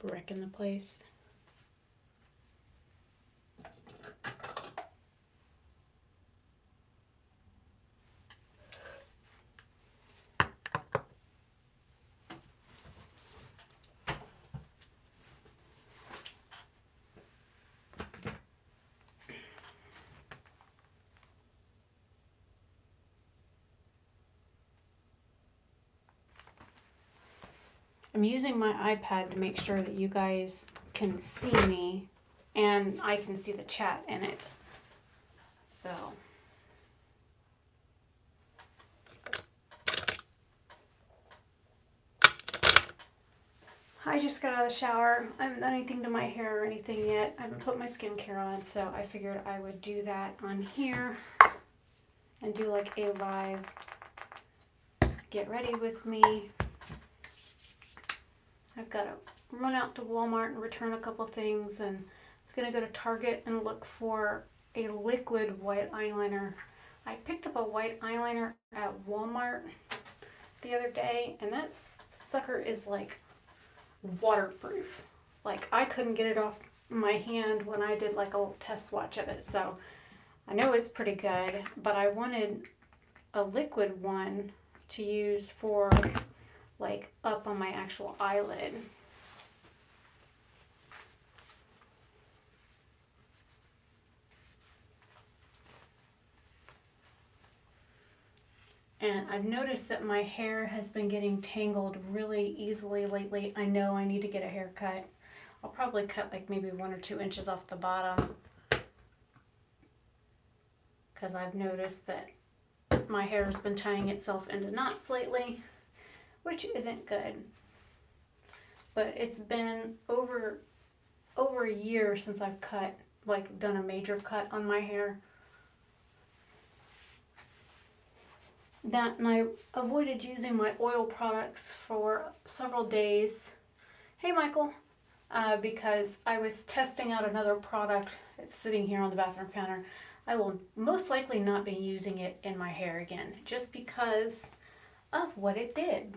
wrecking the place. I'm using my iPad to make sure that you guys can see me and I can see the chat in it. So I just got out of the shower. I haven't done anything to my hair or anything yet. I haven't put my skincare on, so I figured I would do that on here and do like a live get ready with me. I've got to run out to Walmart and return a couple things, and I was going to go to Target and look for a liquid white eyeliner. I picked up a white eyeliner at Walmart the other day, and that sucker is like waterproof. Like, I couldn't get it off my hand when I did like a little test swatch of it, so I know it's pretty good, but I wanted a liquid one to use for like up on my actual eyelid. And I've noticed that my hair has been getting tangled really easily lately. I know I need to get a haircut. I'll probably cut like maybe 1 or 2 inches off the bottom, because I've noticed that my hair has been tying itself into knots lately, which isn't good. But it's been over a year since I've done a major cut on my hair. That, and I avoided using my oil products for several days. Hey, Michael. Because I was testing out another product. It's sitting here on the bathroom counter. I will most likely not be using it in my hair again, just because of what it did.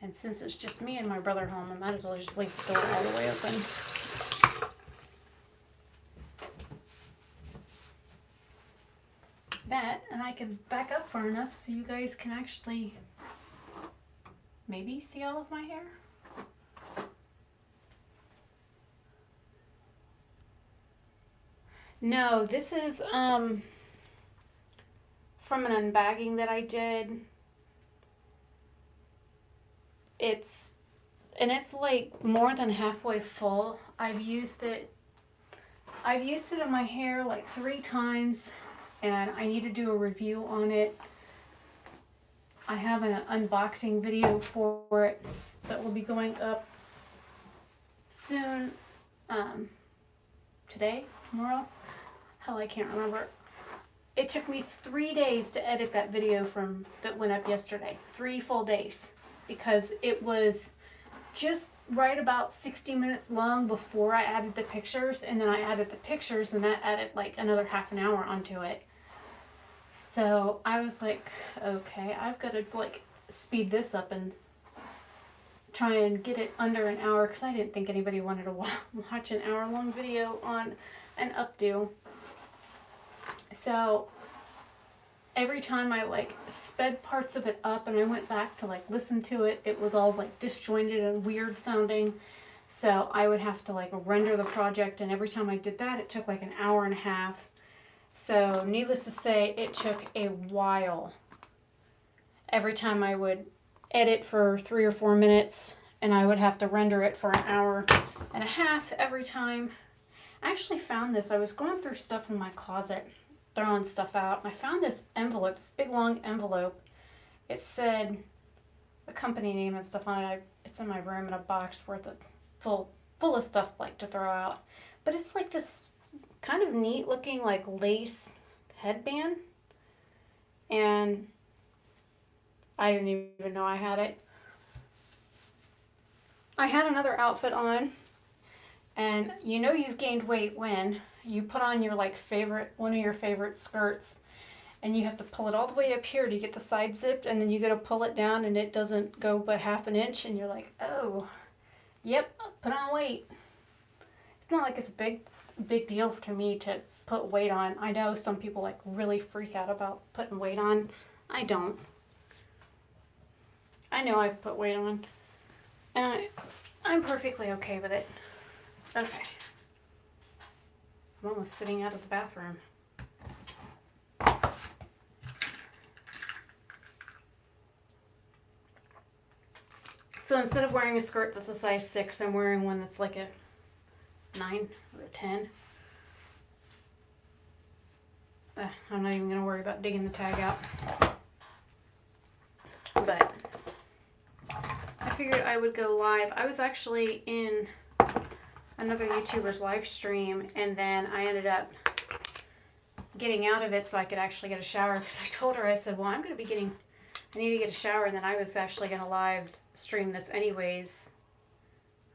And since it's just me and my brother home, I might as well just leave the door all the way open. That, and I can back up far enough so you guys can actually maybe see all of my hair. No, this is from an unbagging that I did. It's like more than halfway full. I've used it in my hair like 3 times, and I need to do a review on it. I have an unboxing video for it that will be going up soon. Today? Tomorrow? Hell, I can't remember. It took me 3 days to edit that video that went up yesterday. 3 full days. Because it was just right about 60 minutes long before I added the pictures, and then I added the pictures, and that added like another half an hour onto it. So I was like, okay, I've got to like speed this up and try and get it under an hour, because I didn't think anybody wanted to watch an hour-long video on an updo. So every time I like sped parts of it up and I went back to like listen to it, it was all like disjointed and weird sounding. So I would have to like render the project, and every time I did that, it took like an hour and a half. So needless to say, it took a while. Every time I would edit for 3 or 4 minutes, and I would have to render it for an hour and a half every time. I actually found this. I was going through stuff in my closet, throwing stuff out, and I found this envelope, this big long envelope. It said a company name and stuff on it. It's in my room in a box worth of full of stuff like to throw out. But it's like this kind of neat looking like lace headband, and I didn't even know I had it. I had another outfit on, and you know you've gained weight when you put on your like one of your favorite skirts, and you have to pull it all the way up here to get the side zipped, and then you go to pull it down and it doesn't go but half an inch, and you're like, oh, yep, put on weight. It's not like it's a big deal to me to put weight on. I know some people like really freak out about putting weight on. I don't. I know I've put weight on, and I'm perfectly okay with it. Okay. I'm almost sitting out of the bathroom. So instead of wearing a skirt that's a size 6, I'm wearing one that's like a 9 or a 10. I'm not even going to worry about digging the tag out. But I figured I would go live. I was actually in another YouTuber's live stream, and then I ended up getting out of it so I could actually get a shower, because I told her, I said, well, I need to get a shower, and then I was actually going to live stream this anyways.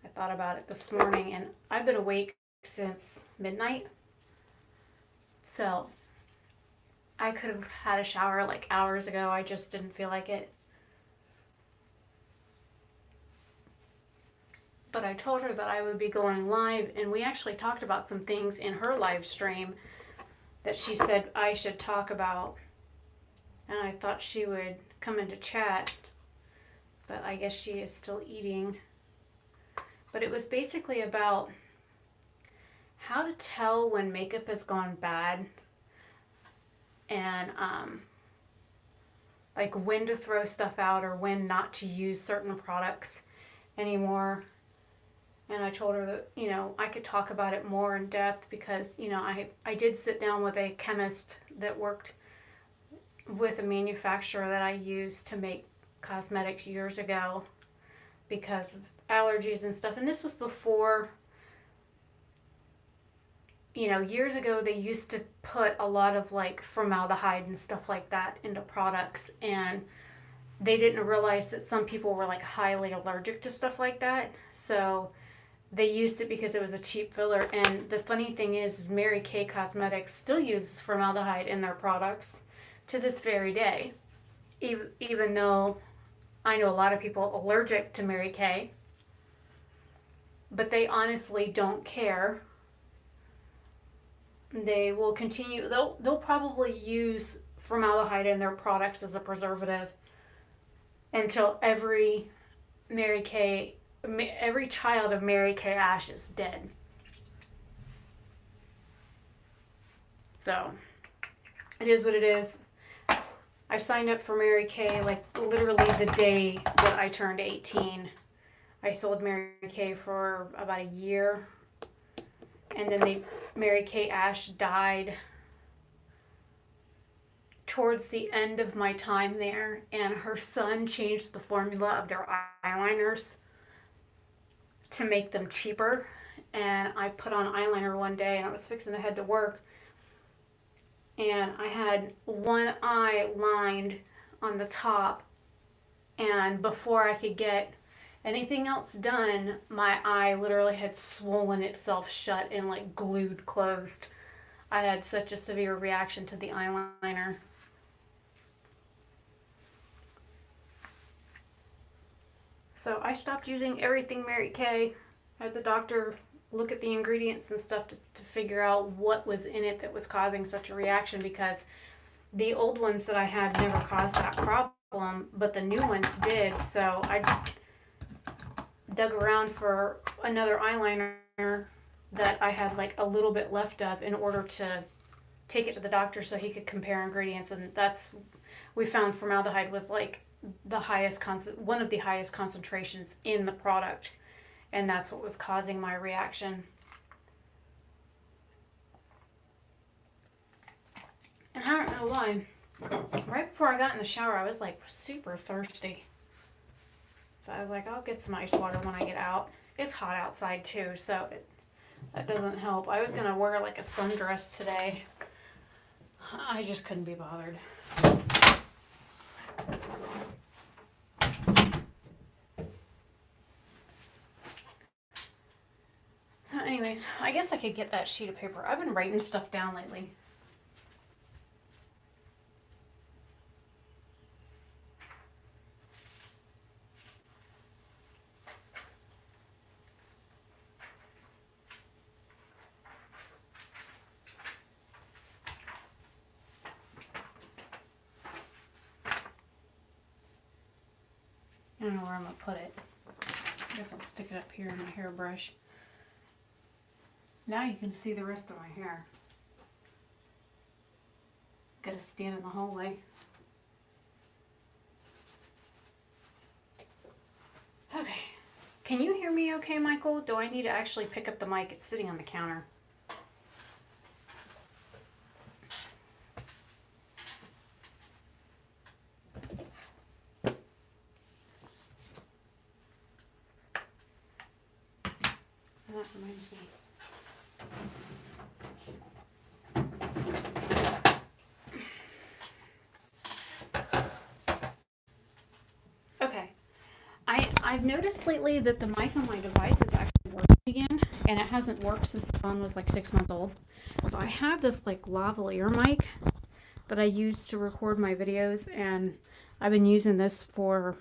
I thought about it this morning, and I've been awake since midnight, so I could have had a shower like hours ago. I just didn't feel like it. But I told her that I would be going live, and we actually talked about some things in her live stream that she said I should talk about, and I thought she would come into chat, but I guess she is still eating. But it was basically about how to tell when makeup has gone bad, and like when to throw stuff out or when not to use certain products anymore. And I told her that, you know, I could talk about it more in depth because, you know, I did sit down with a chemist that worked with a manufacturer that I used to make cosmetics years ago because of allergies and stuff. And this was before, you know, years ago they used to put a lot of like formaldehyde and stuff like that into products, and they didn't realize that some people were like highly allergic to stuff like that. So they used it because it was a cheap filler. And the funny thing is Mary Kay Cosmetics still uses formaldehyde in their products to this very day, even though I know a lot of people allergic to Mary Kay, but they honestly don't care. They will continue, they'll probably use formaldehyde in their products as a preservative until every child of Mary Kay Ash is dead. So it is what it is. I signed up for Mary Kay like literally the day that I turned 18. I sold Mary Kay for about a year, and then Mary Kay Ash died towards the end of my time there, and her son changed the formula of their eyeliners to make them cheaper. And I put on eyeliner one day, and I was fixing to head to work, and I had one eye lined on the top, and before I could get anything else done, my eye literally had swollen itself shut and like glued closed. I had such a severe reaction to the eyeliner. So I stopped using everything Mary Kay. I had the doctor look at the ingredients and stuff to figure out what was in it that was causing such a reaction, because the old ones that I had never caused that problem, but the new ones did. So I dug around for another eyeliner that I had like a little bit left of in order to take it to the doctor so he could compare ingredients, and we found formaldehyde was like one of the highest concentrations in the product, and that's what was causing my reaction. And I don't know why. Right before I got in the shower, I was like super thirsty. So I was like, I'll get some ice water when I get out. It's hot outside too, so that doesn't help. I was gonna wear like a sundress today. I just couldn't be bothered. So anyways, I guess I could get that sheet of paper. I've been writing stuff down lately. I don't know where I'm going to put it. I guess I'll stick it up here in my hairbrush. Now you can see the rest of my hair. Gotta stand in the hallway. Okay. Can you hear me okay, Michael? Do I need to actually pick up the mic? It's sitting on the counter. That reminds me. Okay. I've noticed lately that the mic on my device is actually working again, and it hasn't worked since the phone was like 6 months old. So I have this like lavalier mic that I use to record my videos, and I've been using this for,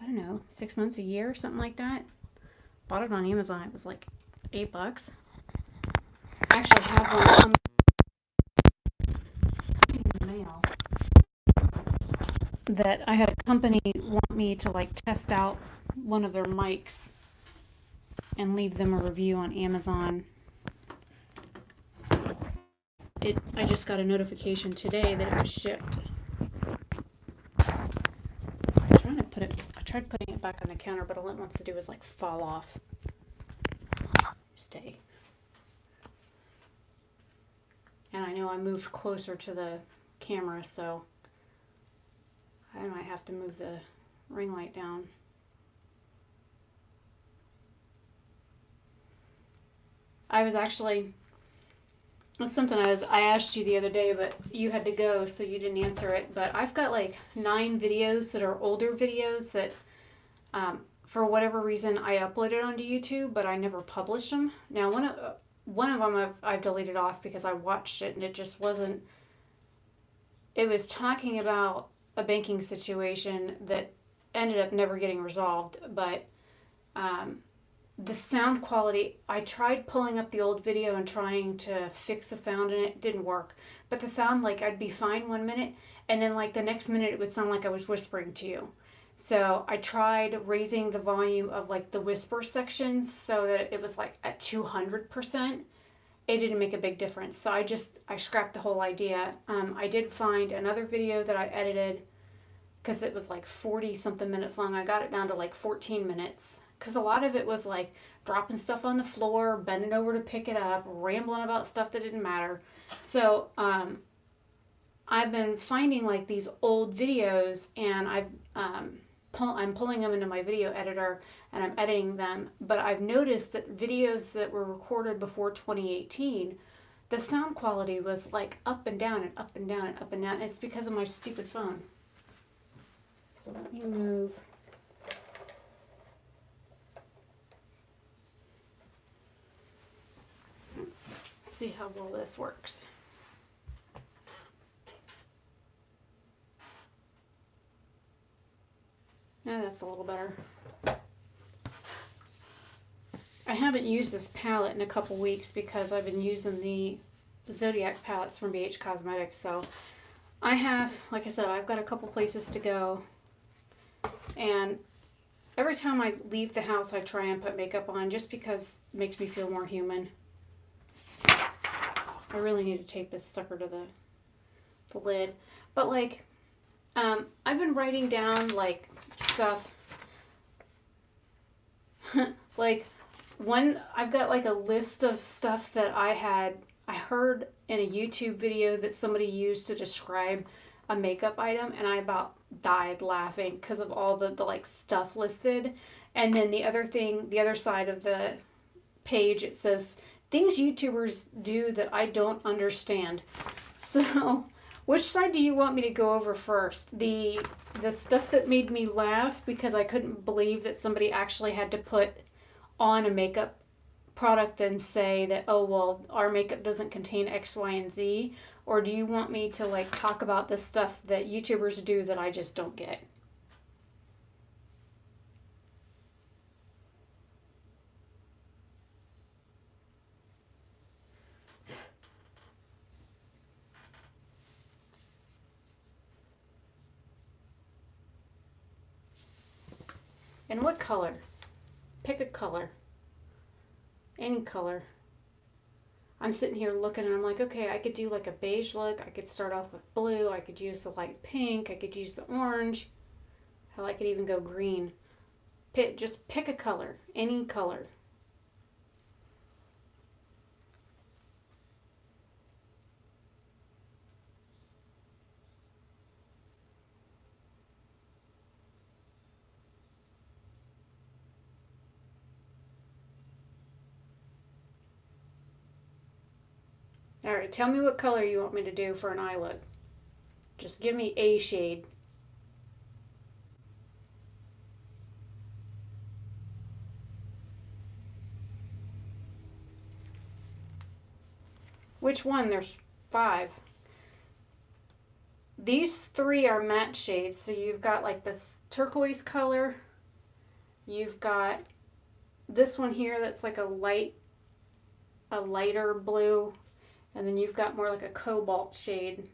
I don't know, 6 months, a year, something like that. Bought it on Amazon. It was like $8. I actually have one in the mail that I had a company want me to like test out one of their mics and leave them a review on Amazon. I just got a notification today that it was shipped. I tried putting it back on the counter, but all it wants to do is like fall off. Stay. And I know I moved closer to the camera, so I might have to move the ring light down. That's something I asked you the other day, but you had to go, so you didn't answer it. But I've got like 9 videos that are older videos that, for whatever reason, I uploaded onto YouTube, but I never published them. Now, one of them I've deleted off because I watched it and it just wasn't. It was talking about a banking situation that ended up never getting resolved, but the sound quality, I tried pulling up the old video and trying to fix the sound, and it didn't work. But the sound, like, I'd be fine 1 minute, and then like the next minute it would sound like I was whispering to you. So I tried raising the volume of like the whisper sections so that it was like at 200%. It didn't make a big difference. So I scrapped the whole idea. I did find another video that I edited because it was like 40 something minutes long. I got it down to like 14 minutes because a lot of it was like dropping stuff on the floor, bending over to pick it up, rambling about stuff that didn't matter. So I've been finding like these old videos, and I'm pulling them into my video editor and I'm editing them. But I've noticed that videos that were recorded before 2018, the sound quality was like up and down and up and down and up and down. And it's because of my stupid phone. So let me move. Let's see how well this works. Yeah, that's a little better. I haven't used this palette in a couple weeks because I've been using the Zodiac palettes from BH Cosmetics. So I have, like I said, I've got a couple places to go. And every time I leave the house, I try and put makeup on just because it makes me feel more human. I really need to tape this sucker to the lid. But like, I've been writing down like stuff. Like I've got like a list of stuff that I heard in a YouTube video that somebody used to describe a makeup item, and I about died laughing because of all the like stuff listed. And then the other side of the page, it says things YouTubers do that I don't understand. So, which side do you want me to go over first? The stuff that made me laugh because I couldn't believe that somebody actually had to put on a makeup product and say that, oh, well, our makeup doesn't contain X, Y, and Z? Or do you want me to like talk about the stuff that YouTubers do that I just don't get? And what color? Pick a color. Any color. I'm sitting here looking and I'm like, okay, I could do like a beige look. I could start off with blue. I could use the light pink. I could use the orange. Hell, I could even go green. Just pick a color. Any color. All right, tell me what color you want me to do for an eye look. Just give me a shade. Which one? There's 5. These 3 are matte shades. So you've got like this turquoise color. You've got this one here that's like a lighter blue. And then you've got more like a cobalt shade.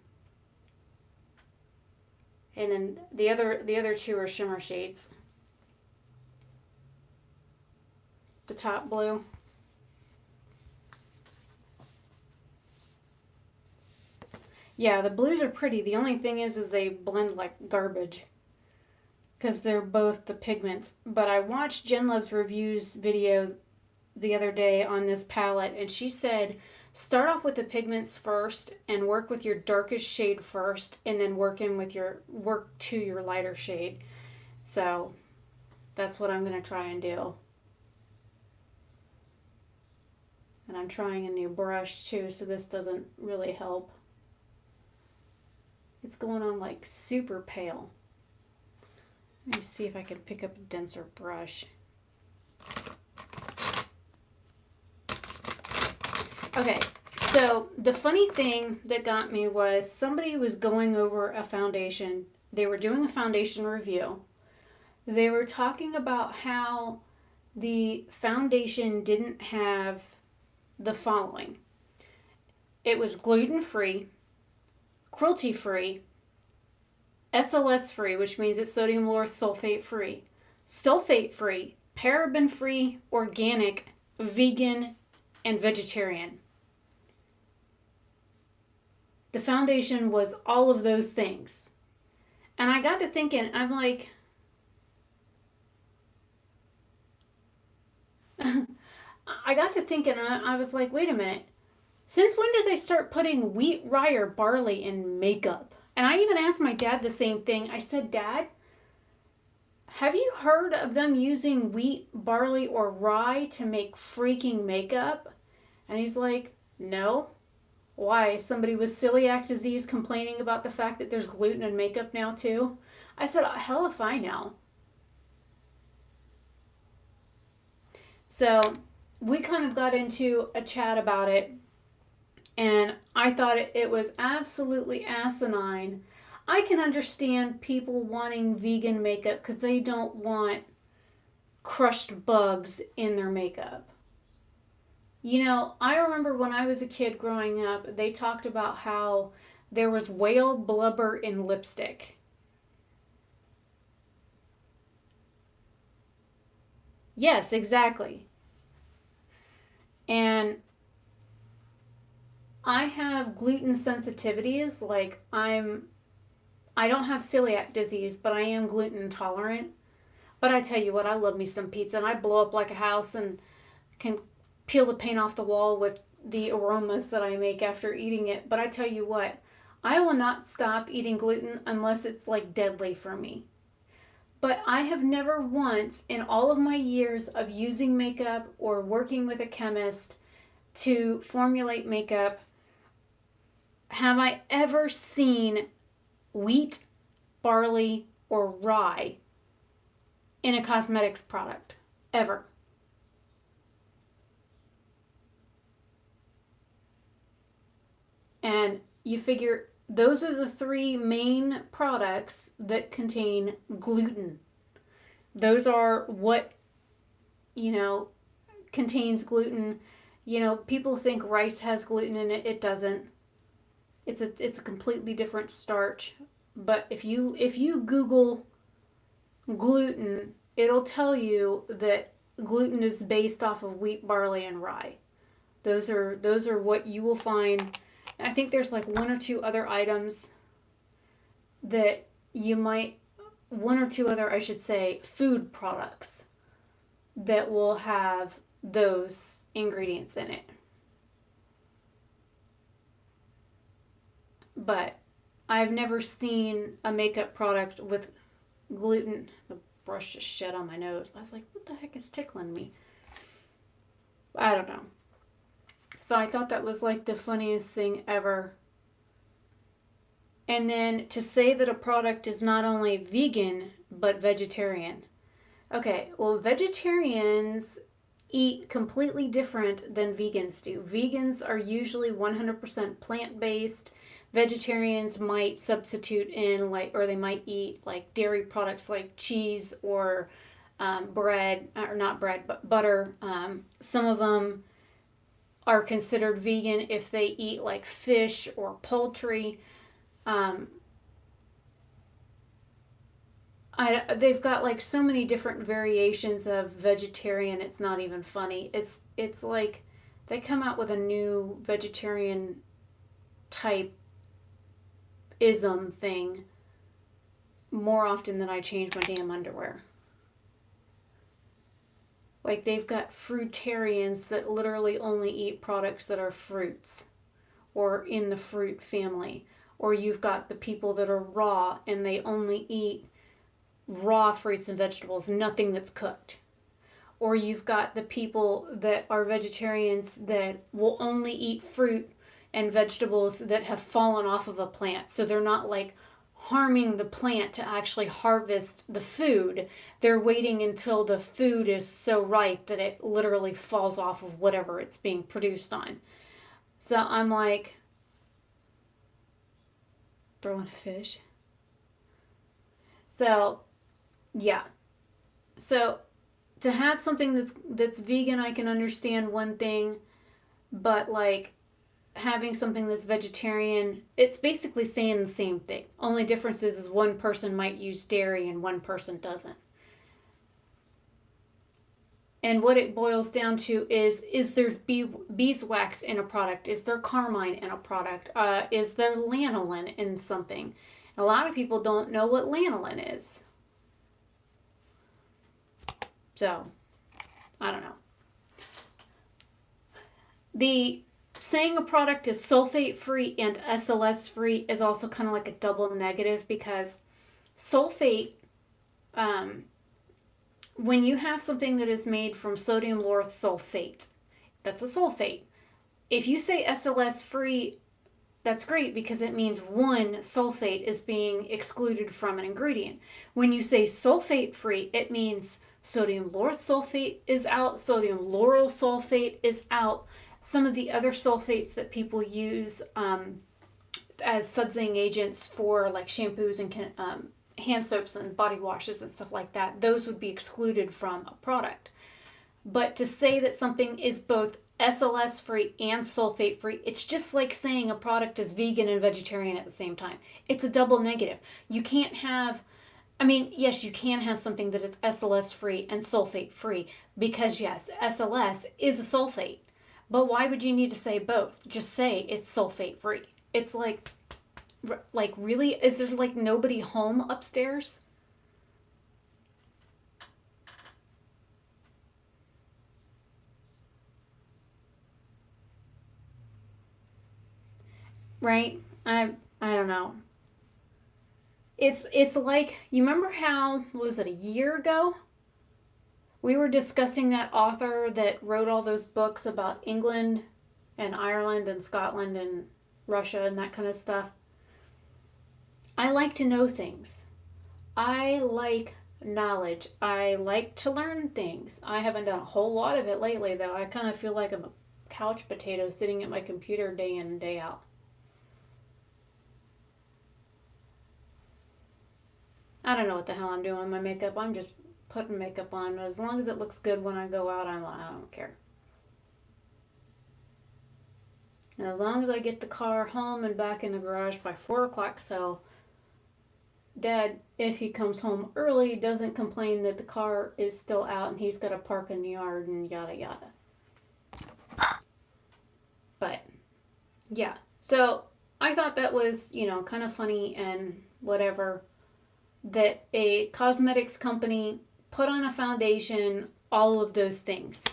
And then the other 2 are shimmer shades. The top blue. Yeah, the blues are pretty. The only thing is they blend like garbage. Because they're both the pigments. But I watched Jen Love's reviews video the other day on this palette, and she said start off with the pigments first and work with your darkest shade first, and then work to your lighter shade. So that's what I'm going to try and do. And I'm trying a new brush too, so this doesn't really help. It's going on like super pale. Let me see if I can pick up a denser brush. Okay, so the funny thing that got me was somebody was going over a foundation. They were doing a foundation review. They were talking about how the foundation didn't have the following. It was gluten-free, cruelty-free, SLS-free, which means it's sodium lauryl sulfate-free, sulfate-free, paraben-free, organic, vegan, and vegetarian. The foundation was all of those things. And I got to thinking, I'm like, I was like, wait a minute. Since when did they start putting wheat, rye, or barley in makeup? And I even asked my dad the same thing. I said, Dad, have you heard of them using wheat, barley, or rye to make freaking makeup? And he's like, no. Why? Somebody with celiac disease complaining about the fact that there's gluten in makeup now too? I said, hell if I know. So we kind of got into a chat about it, and I thought it was absolutely asinine. I can understand people wanting vegan makeup because they don't want crushed bugs in their makeup. You know, I remember when I was a kid growing up, they talked about how there was whale blubber in lipstick. Yes, exactly. And I have gluten sensitivities. Like I don't have celiac disease, but I am gluten intolerant. But I tell you what, I love me some pizza, and I blow up like a house and can peel the paint off the wall with the aromas that I make after eating it. But I tell you what, I will not stop eating gluten unless it's like deadly for me. But I have never once in all of my years of using makeup or working with a chemist to formulate makeup, have I ever seen wheat, barley, or rye in a cosmetics product. Ever. And you figure those are the three main products that contain gluten. Those are what, you know, contains gluten. You know, people think rice has gluten in it. It doesn't. It's a completely different starch. But if you Google gluten, it'll tell you that gluten is based off of wheat, barley, and rye. Those are what you will find. I think there's like one or two other items that you might, one or two other, I should say, food products that will have those ingredients in it. But I've never seen a makeup product with gluten. The brush just shed on my nose. I was like, what the heck is tickling me? I don't know. So I thought that was like the funniest thing ever. And then to say that a product is not only vegan, but vegetarian. Okay, well, vegetarians eat completely different than vegans do. Vegans are usually 100% plant based. Vegetarians might substitute in, like, or they might eat like dairy products like cheese or bread, or not bread, but butter. Some of them are considered vegan if they eat like fish or poultry. Um, they've got like so many different variations of vegetarian. It's not even funny. It's like they come out with a new vegetarian type ism thing more often than I change my damn underwear. Like they've got fruitarians that literally only eat products that are fruits or in the fruit family. Or you've got the people that are raw and they only eat raw fruits and vegetables, nothing that's cooked. Or you've got the people that are vegetarians that will only eat fruit and vegetables that have fallen off of a plant. So they're not like harming the plant to actually harvest the food. They're waiting until the food is so ripe that it literally falls off of whatever it's being produced on. So I'm like, throwing a fish. So, yeah. So to have something that's vegan, I can understand one thing, but like having something that's vegetarian, it's basically saying the same thing. Only difference is one person might use dairy and one person doesn't. And what it boils down to is there beeswax in a product? Is there carmine in a product? Is there lanolin in something? A lot of people don't know what lanolin is. So, I don't know. The saying a product is sulfate free and SLS free is also kind of like a double negative, because sulfate, when you have something that is made from sodium lauryl sulfate, that's a sulfate. If you say SLS free, that's great because it means one sulfate is being excluded from an ingredient. When you say sulfate free, it means sodium lauryl sulfate is out, sodium lauryl sulfate is out. Some of the other sulfates that people use as sudsing agents for like shampoos and hand soaps and body washes and stuff like that, those would be excluded from a product. But to say that something is both SLS free and sulfate free, it's just like saying a product is vegan and vegetarian at the same time. It's a double negative. You can't have, I mean, yes, you can have something that is SLS free and sulfate free, because yes, SLS is a sulfate. But why would you need to say both? Just say it's sulfate free. It's like really? Is there like nobody home upstairs? Right? I don't know. It's like, you remember how, what was it, a year ago? We were discussing that author that wrote all those books about England, and Ireland and Scotland and Russia and that kind of stuff. I like to know things. I like knowledge. I like to learn things. I haven't done a whole lot of it lately, though. I kind of feel like I'm a couch potato sitting at my computer day in and day out. I don't know what the hell I'm doing with my makeup. I'm just putting makeup on. As long as it looks good when I go out, I don't care. And as long as I get the car home and back in the garage by 4 o'clock, so Dad, if he comes home early, doesn't complain that the car is still out and he's got to park in the yard and yada yada. But, yeah. So, I thought that was, kind of funny and whatever, that a cosmetics company put on a foundation, all of those things.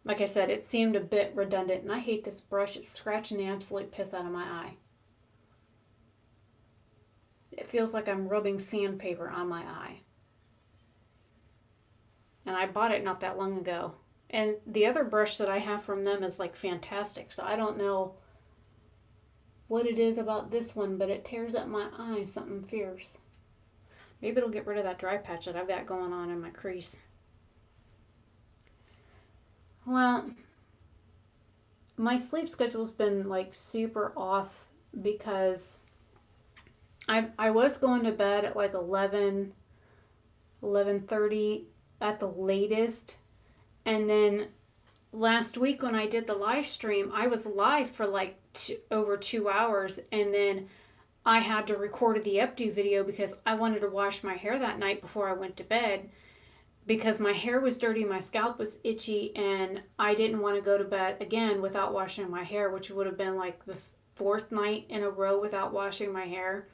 Like I said, it seemed a bit redundant, and I hate this brush. It's scratching the absolute piss out of my eye. It feels like I'm rubbing sandpaper on my eye. And I bought it not that long ago. And the other brush that I have from them is like fantastic, so I don't know what it is about this one, but it tears up my eye something fierce. Maybe it'll get rid of that dry patch that I've got going on in my crease. Well, my sleep schedule's been like super off because I was going to bed at like 11:30 at the latest. And then last week when I did the live stream, I was live for like over 2 hours. And then I had to record the updo video because I wanted to wash my hair that night before I went to bed. Because my hair was dirty, my scalp was itchy, and I didn't want to go to bed again without washing my hair, which would have been like the 4th night in a row without washing my hair.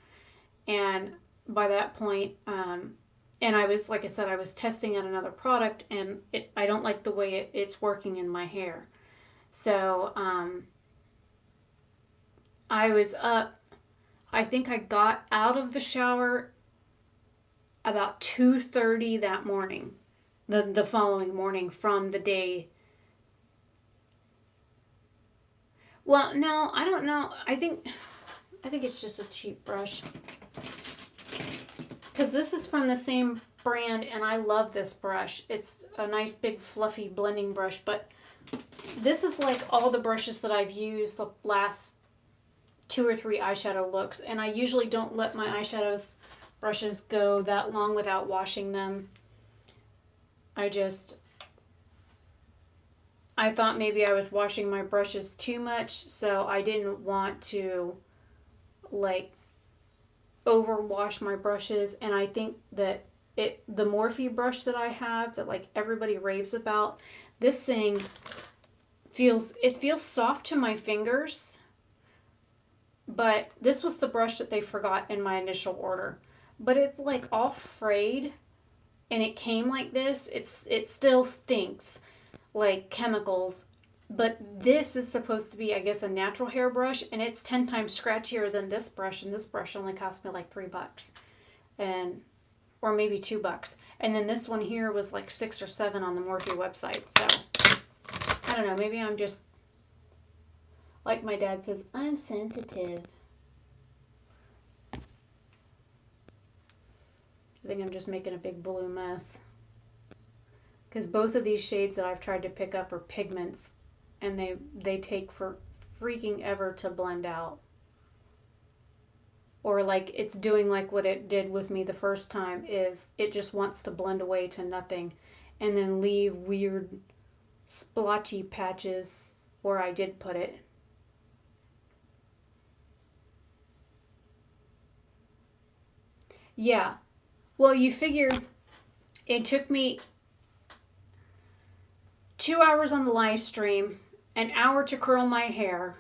And by that point, and I was, like I said, I was testing out another product, and I don't like the way it's working in my hair. So, I was up, I think I got out of the shower about 2:30 that morning, the following morning from the day. Well, no, I don't know. I think it's just a cheap brush. Because this is from the same brand, and I love this brush. It's a nice big fluffy blending brush, but this is like all the brushes that I've used the last 2 or 3 eyeshadow looks, and I usually don't let my eyeshadows brushes go that long without washing them. I thought maybe I was washing my brushes too much, so I didn't want to like overwash my brushes. And I think that the Morphe brush that I have that like everybody raves about, this thing feels soft to my fingers, but this was the brush that they forgot in my initial order. But it's like all frayed, and it came like this. It still stinks like chemicals, but this is supposed to be, I guess, a natural hairbrush, and it's 10 times scratchier than this brush, and this brush only cost me like $3, or maybe $2. And then this one here was like 6 or 7 on the Morphe website. So I don't know, maybe I'm just, like my dad says, I'm sensitive. I think I'm just making a big blue mess. Because both of these shades that I've tried to pick up are pigments, and they take for freaking ever to blend out. Or like it's doing like what it did with me the first time, is it just wants to blend away to nothing and then leave weird splotchy patches where I did put it. Yeah. Well, you figure it took me 2 hours on the live stream, an hour to curl my hair,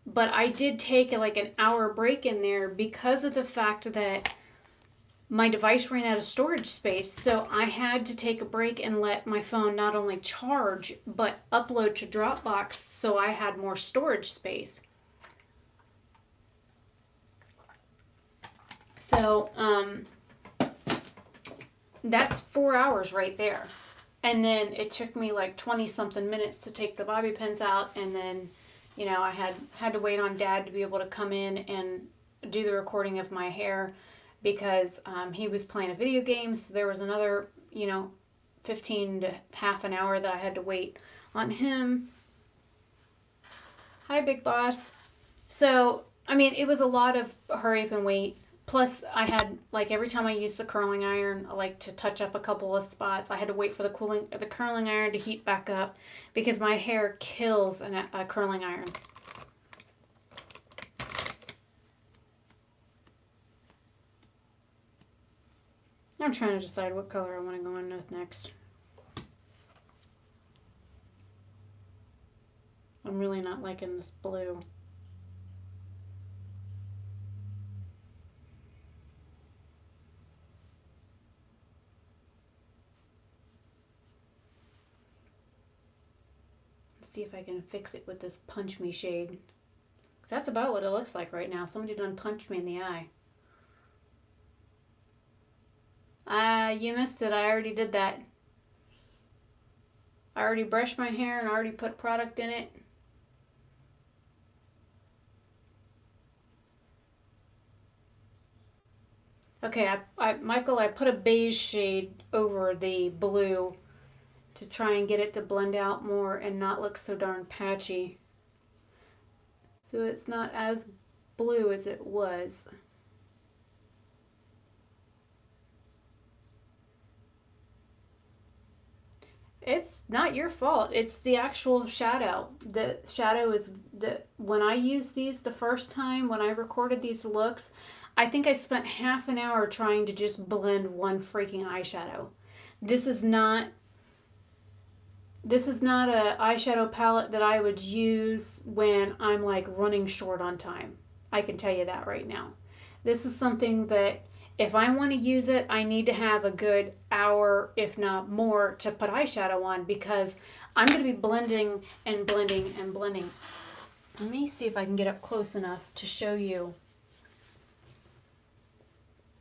but I did take like an hour break in there because of the fact that my device ran out of storage space. So I had to take a break and let my phone not only charge, but upload to Dropbox so I had more storage space. So, that's 4 hours right there. And then it took me like 20 something minutes to take the bobby pins out, and then, I had to wait on Dad to be able to come in and do the recording of my hair because he was playing a video game, so there was another, 15 to half an hour that I had to wait on him. Hi, Big Boss. So, it was a lot of hurry up and wait. Plus, I had, like, every time I used the curling iron, like, to touch up a couple of spots, I had to wait for the curling iron to heat back up because my hair kills a curling iron. I'm trying to decide what color I want to go in with next. I'm really not liking this blue. See if I can fix it with this punch me shade. 'Cause that's about what it looks like right now. Somebody done punched me in the eye. You missed it. I already did that. I already brushed my hair and already put product in it. Okay, Michael, I put a beige shade over the blue to try and get it to blend out more and not look so darn patchy. So it's not as blue as it was. It's not your fault. It's the actual shadow. The shadow is when I used these the first time, when I recorded these looks, I think I spent half an hour trying to just blend one freaking eyeshadow. This is not a eyeshadow palette that I would use when I'm like running short on time. I can tell you that right now. This is something that if I want to use it, I need to have a good hour, if not more, to put eyeshadow on because I'm going to be blending and blending and blending. Let me see if I can get up close enough to show you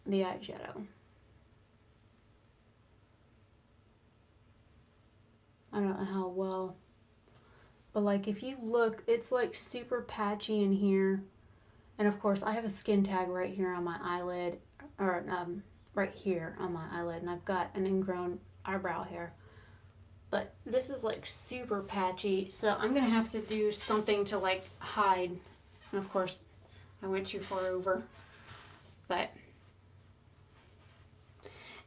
the eyeshadow. I don't know how well, but like if you look, it's like super patchy in here. And of course I have a skin tag right here on my eyelid, or right here on my eyelid, and I've got an ingrown eyebrow hair. But this is like super patchy, so I'm gonna have to do something to like hide. And of course I went too far over. But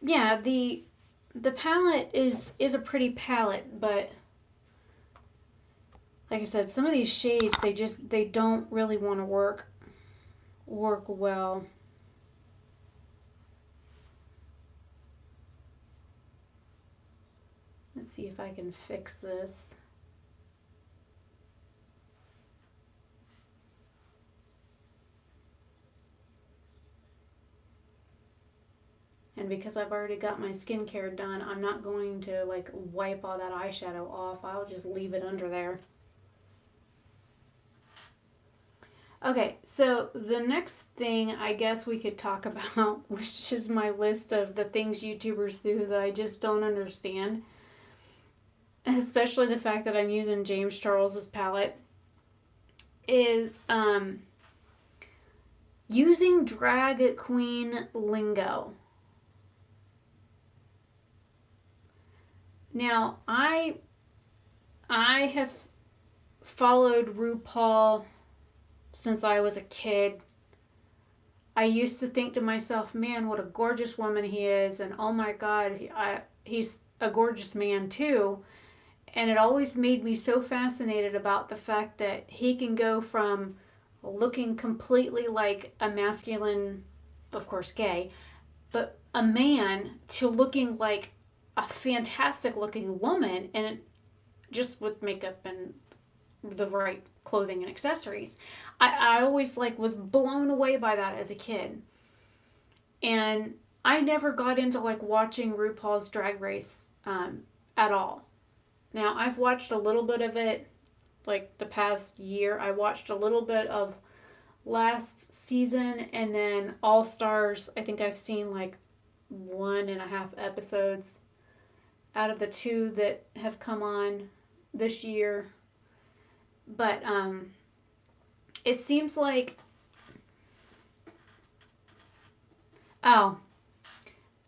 yeah, the palette is a pretty palette, but like I said, some of these shades they don't really want to work well. Let's see if I can fix this. And because I've already got my skincare done, I'm not going to like wipe all that eyeshadow off. I'll just leave it under there. Okay, so the next thing I guess we could talk about, which is my list of the things YouTubers do that I just don't understand, especially the fact that I'm using James Charles's palette, is using drag queen lingo. Now, I have followed RuPaul since I was a kid. I used to think to myself, man, what a gorgeous woman he is, and oh my God, he's a gorgeous man too. And it always made me so fascinated about the fact that he can go from looking completely like a masculine, of course gay, but a man, to looking like a fantastic looking woman, and just with makeup and the right clothing and accessories. I always like was blown away by that as a kid. And I never got into like watching RuPaul's Drag Race at all. Now, I've watched a little bit of it like the past year. I watched a little bit of last season, and then All Stars, I think I've seen like 1.5 episodes. out of the two that have come on this year. But it seems like, oh,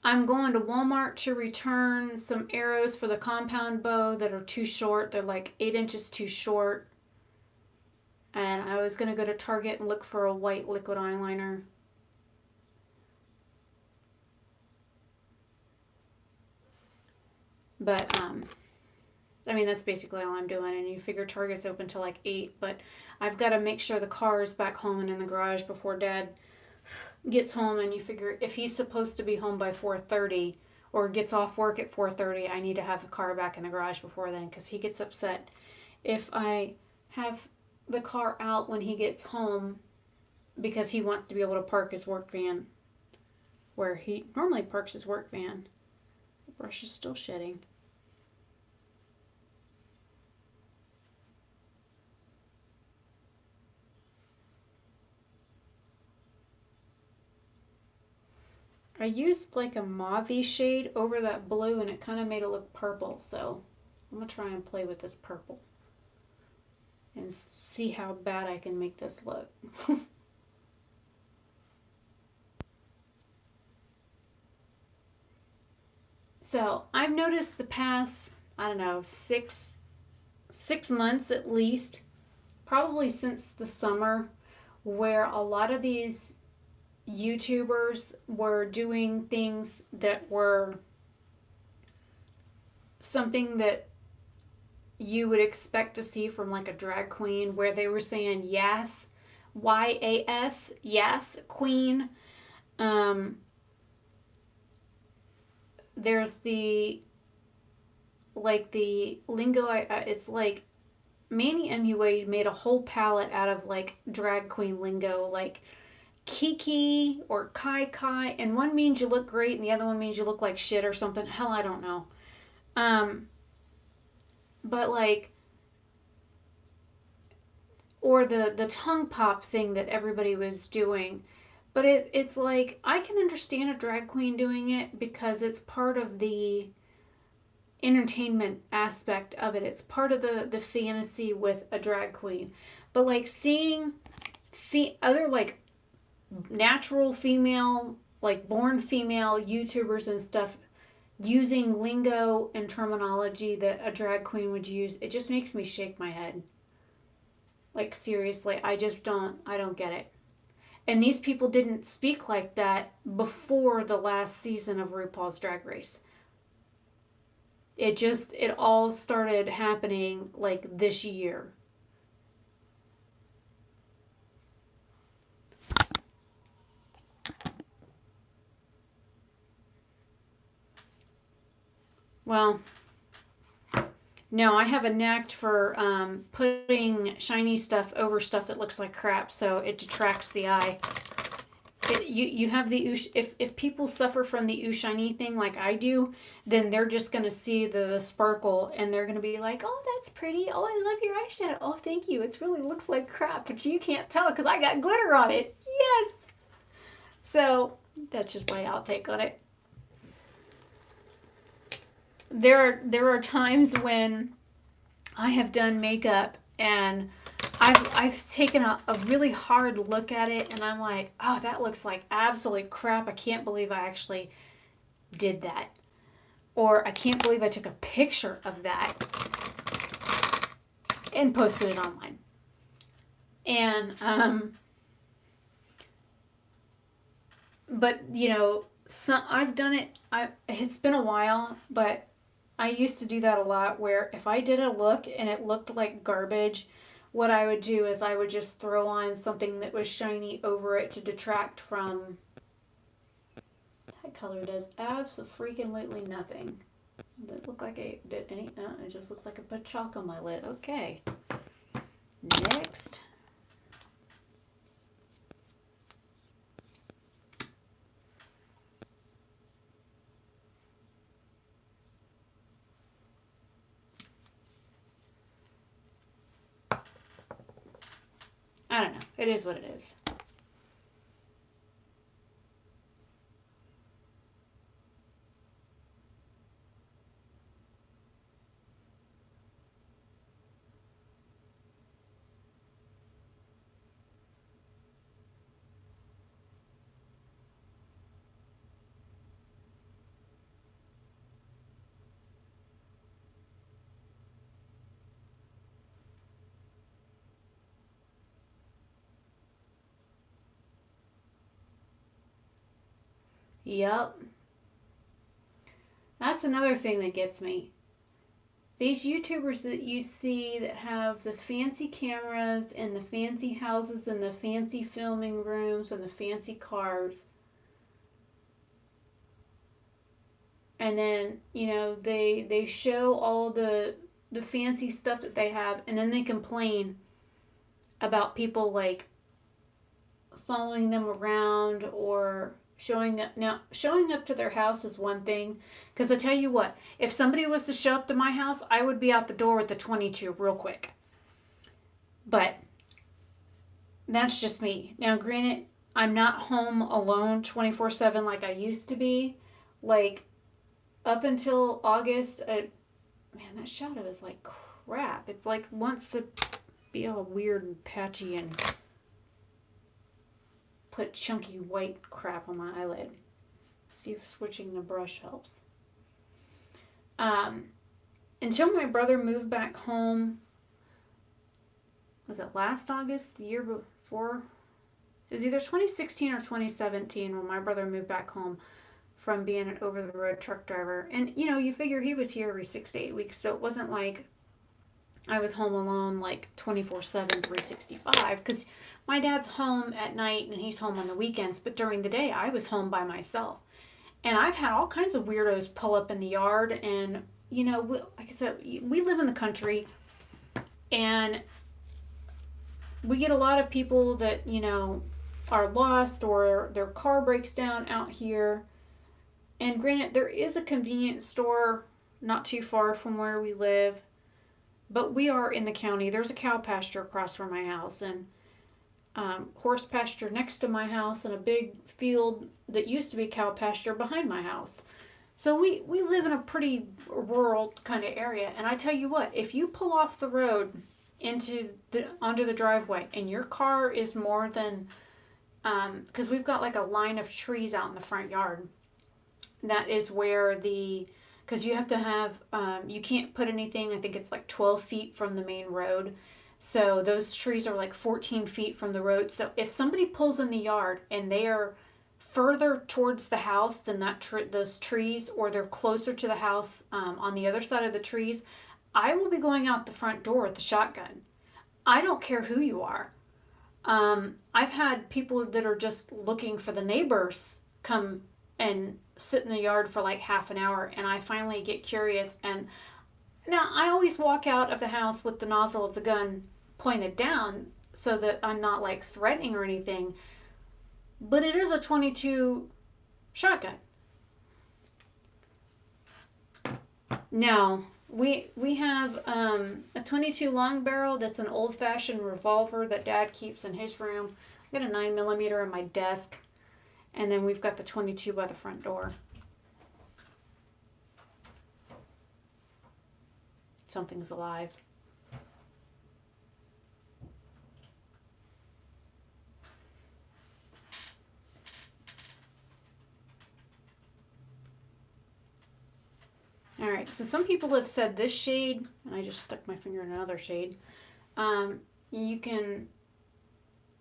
I'm going to Walmart to return some arrows for the compound bow that are too short. They're like 8 inches too short. And I was going to go to Target and look for a white liquid eyeliner. But, I mean, that's basically all I'm doing. And you figure Target's open till like 8. But I've got to make sure the car is back home and in the garage before Dad gets home. And you figure if he's supposed to be home by 4:30 or gets off work at 4:30, I need to have the car back in the garage before then, because he gets upset if I have the car out when he gets home, because he wants to be able to park his work van where he normally parks his work van. The brush is still shedding. I used like a mauve shade over that blue and it kind of made it look purple, so I'm going to try and play with this purple and see how bad I can make this look. So I've noticed the past, I don't know, six months at least, probably since the summer, where a lot of these YouTubers were doing things that were something that you would expect to see from like a drag queen, where they were saying yes, Y-A-S, yes, queen. There's the lingo, it's like Manny MUA made a whole palette out of like drag queen lingo, like Kiki or Kai Kai, and one means you look great and the other one means you look like shit or something. Hell, I don't know. But like, or the tongue pop thing that everybody was doing. But it's like, I can understand a drag queen doing it because it's part of the entertainment aspect of it. It's part of the fantasy with a drag queen. But like seeing other like natural female, like born female YouTubers and stuff using lingo and terminology that a drag queen would use, it just makes me shake my head. Like seriously, I don't get it. And these people didn't speak like that before the last season of RuPaul's Drag Race. It all started happening like this year. Well, no, I have a knack for putting shiny stuff over stuff that looks like crap, so it detracts the eye. You have the if people suffer from the ooh shiny thing like I do, then they're just gonna see the sparkle and they're gonna be like, oh, that's pretty. Oh, I love your eyeshadow. Oh, thank you. It really looks like crap, but you can't tell because I got glitter on it. Yes. So that's just my outtake on it. There are times when I have done makeup and I've taken a really hard look at it and I'm like, oh, that looks like absolute crap. I can't believe I actually did that. Or I can't believe I took a picture of that and posted it online. And, but, you know, I've done it, it's been a while, but I used to do that a lot where if I did a look and it looked like garbage, what I would do is I would just throw on something that was shiny over it to detract from. That color does absolutely nothing. Did it look like it just looks like I put chalk on my lid. Okay. Next. I don't know. It is what it is. Yep. That's another thing that gets me. These YouTubers that you see that have the fancy cameras and the fancy houses and the fancy filming rooms and the fancy cars. And then, they show all the fancy stuff that they have, and then they complain about people like following them around or showing up. Now, showing up to their house is one thing, because I tell you what, if somebody was to show up to my house, I would be out the door with the 22 real quick. But that's just me. Now, granted, I'm not home alone 24/7 like I used to be. Like, up until August, man, that shadow is like crap. It's like wants to be all weird and patchy and put chunky white crap on my eyelid. See if switching the brush helps. Until my brother moved back home, was it last August, the year before? It was either 2016 or 2017 when my brother moved back home from being an over-the-road truck driver. And, you figure he was here every 6 to 8 weeks, so it wasn't like I was home alone like 24/7, 365, because my dad's home at night and he's home on the weekends, but during the day I was home by myself. And I've had all kinds of weirdos pull up in the yard, and, like I said, we live in the country, and we get a lot of people that, are lost or their car breaks down out here. And granted, there is a convenience store not too far from where we live, but we are in the county. There's a cow pasture across from my house, and horse pasture next to my house, and a big field that used to be cow pasture behind my house. So we live in a pretty rural kind of area. And I tell you what, if you pull off the road onto the driveway and your car is more than, because we've got like a line of trees out in the front yard. That is where because you have to have, you can't put anything, I think it's like 12 feet from the main road. So those trees are like 14 feet from the road. So if somebody pulls in the yard and they are further towards the house than those trees, or they're closer to the house on the other side of the trees, I will be going out the front door with the shotgun. I don't care who you are. I've had people that are just looking for the neighbors come and sit in the yard for like half an hour, and I finally get curious, and now I always walk out of the house with the nozzle of the gun pointed down so that I'm not like threatening or anything, but it is a 22 shotgun. Now we have a 22 long barrel that's an old-fashioned revolver that Dad keeps in his room. I got a 9mm in my desk. And then we've got the 22 by the front door. Something's alive. All right, so some people have said this shade, and I just stuck my finger in another shade.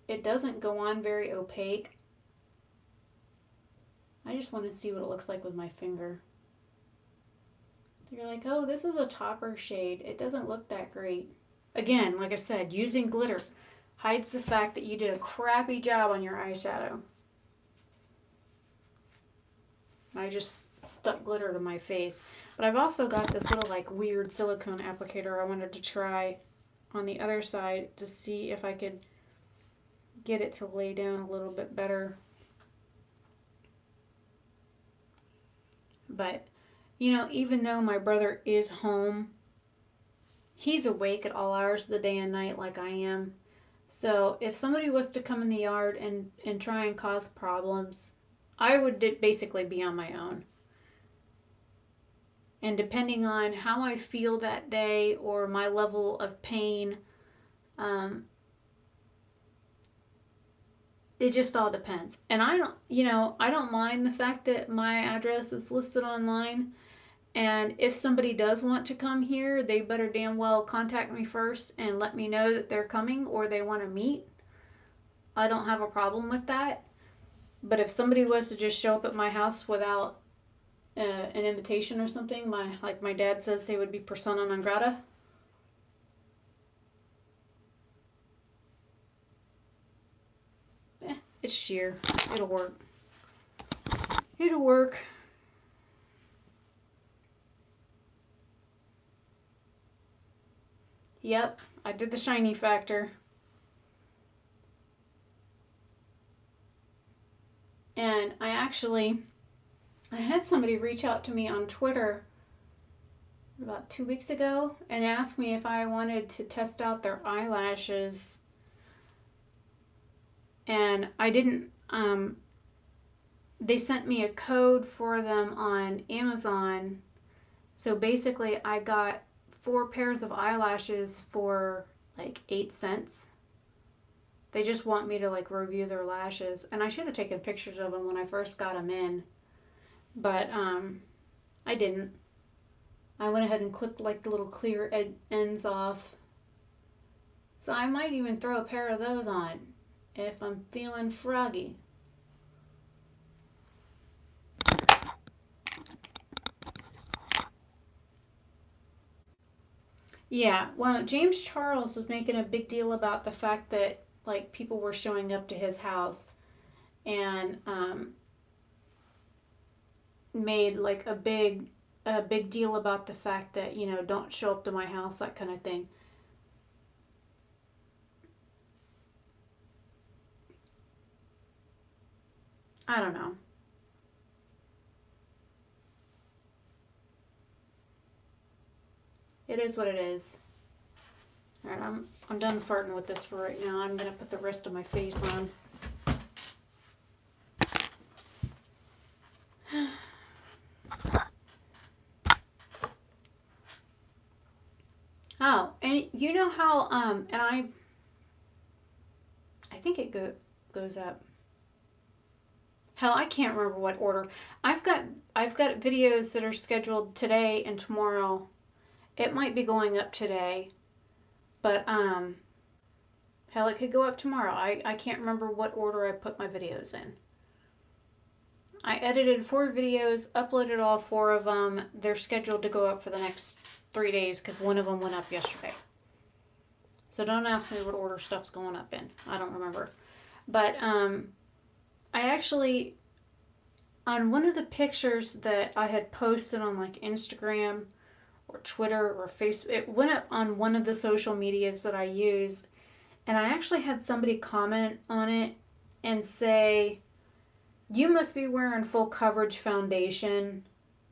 It doesn't go on very opaque. I just want to see what it looks like with my finger. So you're like, oh, this is a topper shade. It doesn't look that great. Again, like I said, using glitter hides the fact that you did a crappy job on your eyeshadow. I just stuck glitter to my face. But I've also got this little like weird silicone applicator I wanted to try on the other side to see if I could get it to lay down a little bit better. But, even though my brother is home, he's awake at all hours of the day and night like I am. So if somebody was to come in the yard and try and cause problems, I would basically be on my own. And depending on how I feel that day or my level of pain, it just all depends. And I don't mind the fact that my address is listed online. And if somebody does want to come here, they better damn well contact me first and let me know that they're coming or they want to meet. I don't have a problem with that. But if somebody was to just show up at my house without an invitation or something, like my dad says, they would be persona non grata. It's sheer. It'll work. It'll work. Yep, I did the shiny factor. And I had somebody reach out to me on Twitter about 2 weeks ago and ask me if I wanted to test out their eyelashes. And I didn't, they sent me a code for them on Amazon. So basically I got 4 pairs of eyelashes for like 8 cents. They just want me to like review their lashes, and I should have taken pictures of them when I first got them in, but I didn't. I went ahead and clipped like the little clear ends off. So I might even throw a pair of those on if I'm feeling froggy. Yeah, well, James Charles was making a big deal about the fact that like people were showing up to his house and made like a big deal about the fact that, you know, don't show up to my house, that kind of thing. I don't know. It is what it is. All right, I'm done farting with this for right now. I'm gonna put the rest of my face on. Oh, and you know how and I think it goes up. Hell, I can't remember what order. I've got videos that are scheduled today and tomorrow. It might be going up today, but hell, it could go up tomorrow. I can't remember what order I put my videos in. I edited 4 videos, uploaded all 4 of them. They're scheduled to go up for the next 3 days because one of them went up yesterday. So don't ask me what order stuff's going up in. I don't remember. But I actually, on one of the pictures that I had posted on like Instagram or Twitter or Facebook, it went up on one of the social medias that I use, and I actually had somebody comment on it and say, you must be wearing full coverage foundation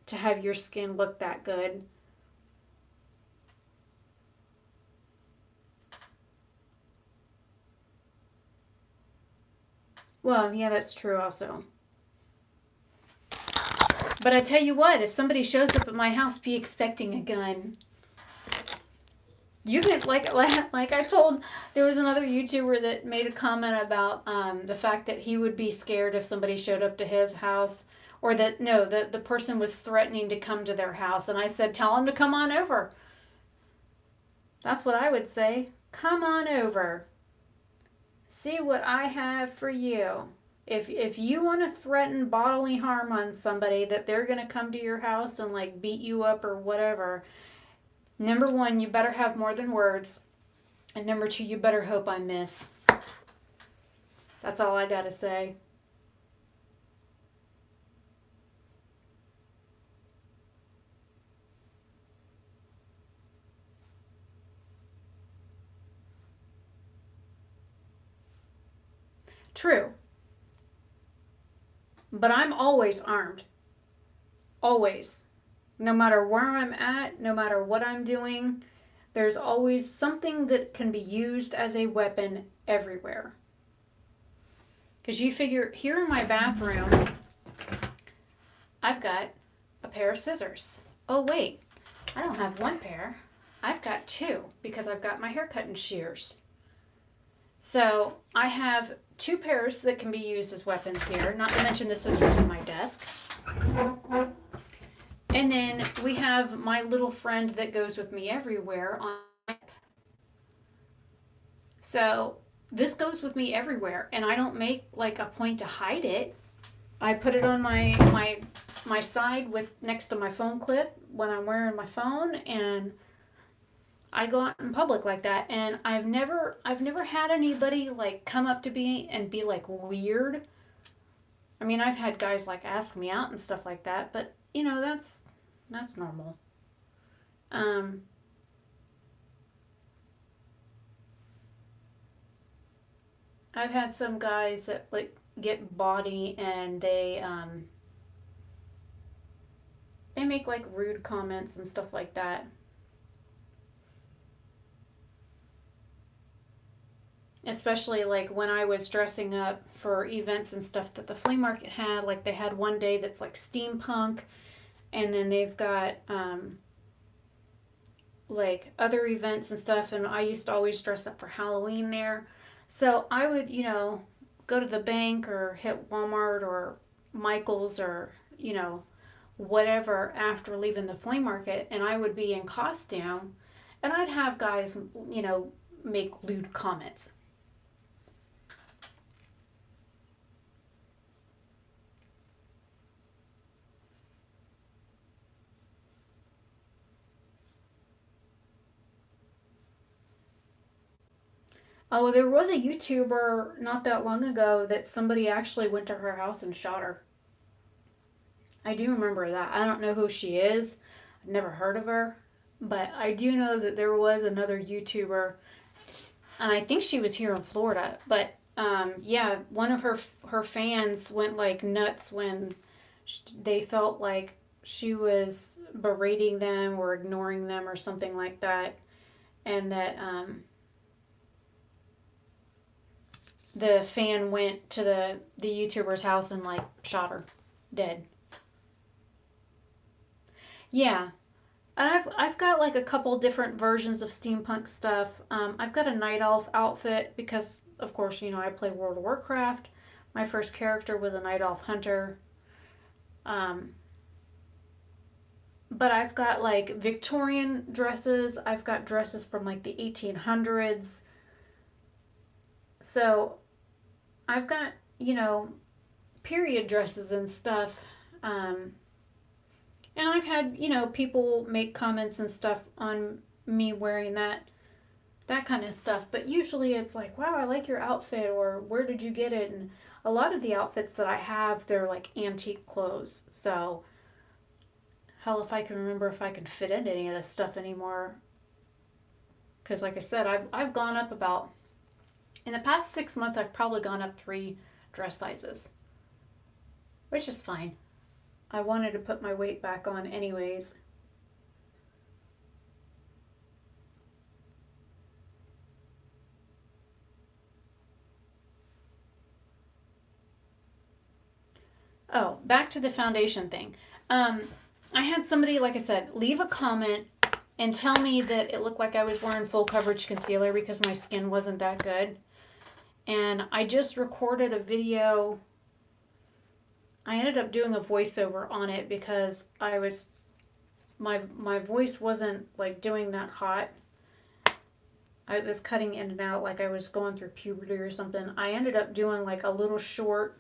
to have your skin look that good. Well, yeah, that's true also. But I tell you what, if somebody shows up at my house, be expecting a gun. You can, like I told, there was another YouTuber that made a comment about the fact that he would be scared if somebody showed up to his house, or that, no, the person was threatening to come to their house. And I said, tell him to come on over. That's what I would say. Come on over. See what I have for you. If you want to threaten bodily harm on somebody, that they're going to come to your house and like beat you up or whatever, number 1, you better have more than words. And number 2, you better hope I miss. That's all I got to say. True. But I'm always armed. Always. No matter where I'm at, no matter what I'm doing, there's always something that can be used as a weapon everywhere. Because you figure, here in my bathroom, I've got a pair of scissors. Oh wait, I don't have 1 pair. I've got 2 because I've got my hair cutting shears. So I have 2 pairs that can be used as weapons here, not to mention the scissors on my desk. And then we have my little friend that goes with me everywhere on my hip. So this goes with me everywhere, and I don't make like a point to hide it. I put it on my side with next to my phone clip when I'm wearing my phone, and I go out in public like that. And I've never had anybody like come up to me and be like weird. I mean, I've had guys like ask me out and stuff like that, but that's normal. Um, I've had some guys that like get body and they make like rude comments and stuff like that. Especially like when I was dressing up for events and stuff that the flea market had. Like they had one day that's like steampunk, and then they've got like other events and stuff. And I used to always dress up for Halloween there. So I would, go to the bank or hit Walmart or Michael's or, whatever after leaving the flea market, and I would be in costume, and I'd have guys, make lewd comments. Oh, there was a YouTuber not that long ago that somebody actually went to her house and shot her. I do remember that. I don't know who she is. I've never heard of her. But I do know that there was another YouTuber, and I think she was here in Florida. But yeah, one of her fans went like nuts when they felt like she was berating them or ignoring them or something like that, and that the fan went to the YouTuber's house and like shot her dead. Yeah, I've got like a couple different versions of steampunk stuff. I've got a night elf outfit because of course I play World of Warcraft. My first character was a night elf hunter. Um, but I've got like Victorian dresses. I've got dresses from like the 1800s. So I've got period dresses and stuff. Um, and I've had people make comments and stuff on me wearing that kind of stuff. But usually it's like, wow, I like your outfit, or where did you get it? And a lot of the outfits that I have, they're like antique clothes. So hell, if I can remember if I can fit into any of this stuff anymore. Because like I said, I've gone up about in the past 6 months. I've probably gone up 3 dress sizes, which is fine. I wanted to put my weight back on anyways. Oh, back to the foundation thing. Um, I had somebody, like I said, leave a comment and tell me that it looked like I was wearing full coverage concealer because my skin wasn't that good. And I just recorded a video. I ended up doing a voiceover on it because my voice wasn't like doing that hot. I was cutting in and out like I was going through puberty or something. I ended up doing like a little short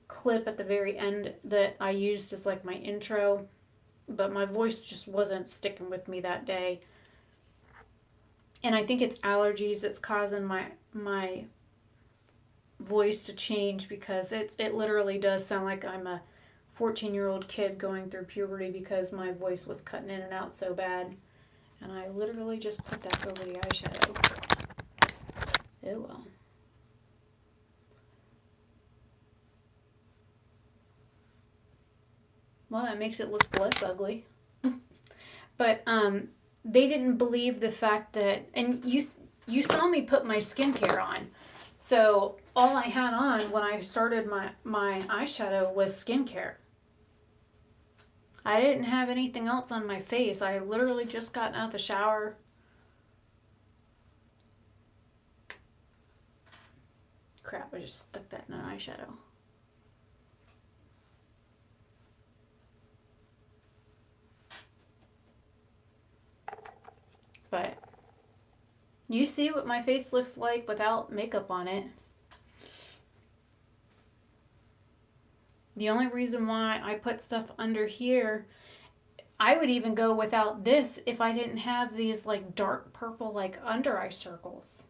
clip at the very end that I used as like my intro, but my voice just wasn't sticking with me that day. And I think it's allergies that's causing my voice to change, because it literally does sound like I'm a 14-year-old kid going through puberty because my voice was cutting in and out so bad. And I literally just put that over the eyeshadow. Oh well. Well, that makes it look less ugly. But they didn't believe the fact that, and you saw me put my skincare on. So all I had on when I started my eyeshadow was skincare. I didn't have anything else on my face. I literally just gotten out of the shower. Crap, I just stuck that in an eyeshadow. But You see what my face looks like without makeup on it. The only reason why I put stuff under here, I would even go without this if I didn't have these like dark purple like under eye circles.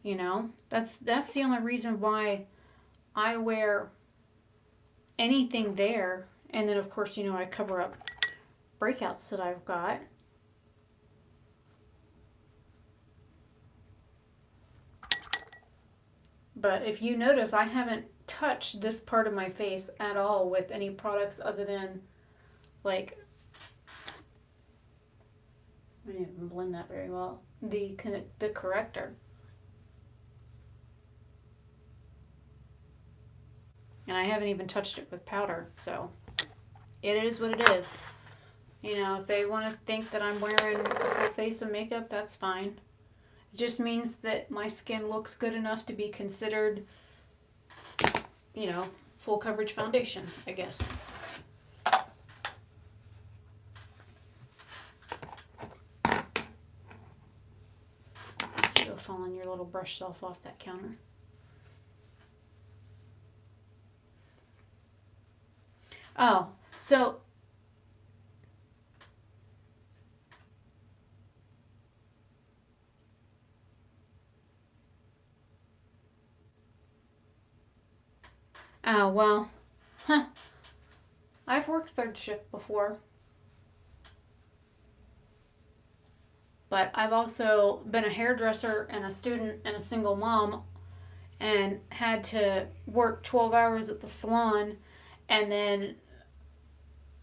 You know, that's the only reason why I wear anything there. And then of course, you know, I cover up breakouts that I've got. But if you notice, I haven't touched this part of my face at all with any products other than like, I didn't even blend that very well, the corrector. And I haven't even touched it with powder, so it is what it is. You know, if they want to think that I'm wearing a full face of makeup, that's fine. It just means that my skin looks good enough to be considered, you know, full coverage foundation, I guess. You'll fall on your little brush self off that counter. Oh, so well, I've worked third shift before. But I've also been a hairdresser and a student and a single mom and had to work 12 hours at the salon and then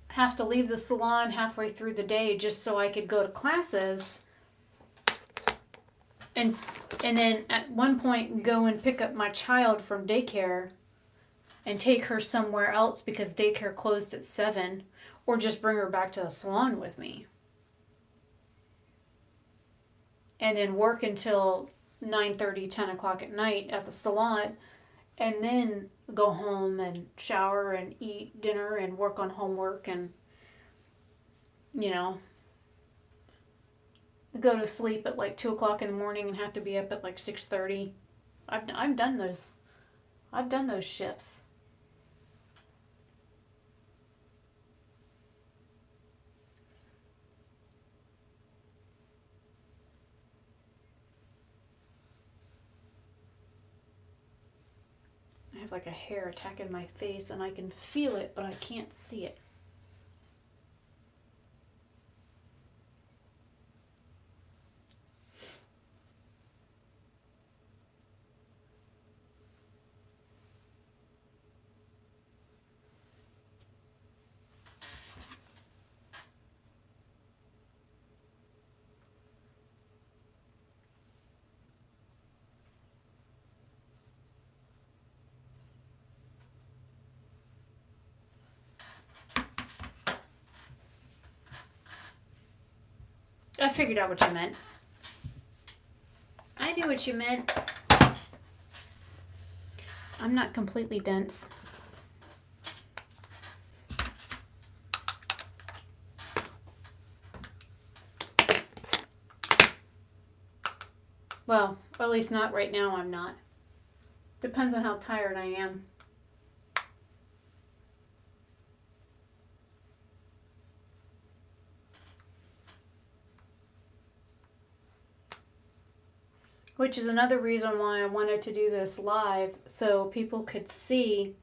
have to leave the salon halfway through the day just so I could go to classes. And then at one point go and pick up my child from daycare and take her somewhere else because daycare closed at 7, or just bring her back to the salon with me. And then work until 9:30, 10 o'clock at night at the salon, and then go home and shower and eat dinner and work on homework and, you know, go to sleep at like 2 o'clock in the morning and have to be up at like 6:30. I've done those. I've done those shifts. I have like a hair attacking my face and I can feel it, but I can't see it. I figured out what you meant. I knew what you meant. I'm not completely dense. Well, at least not right now, I'm not. Depends on how tired I am. Which is another reason why I wanted to do this live, so people could see,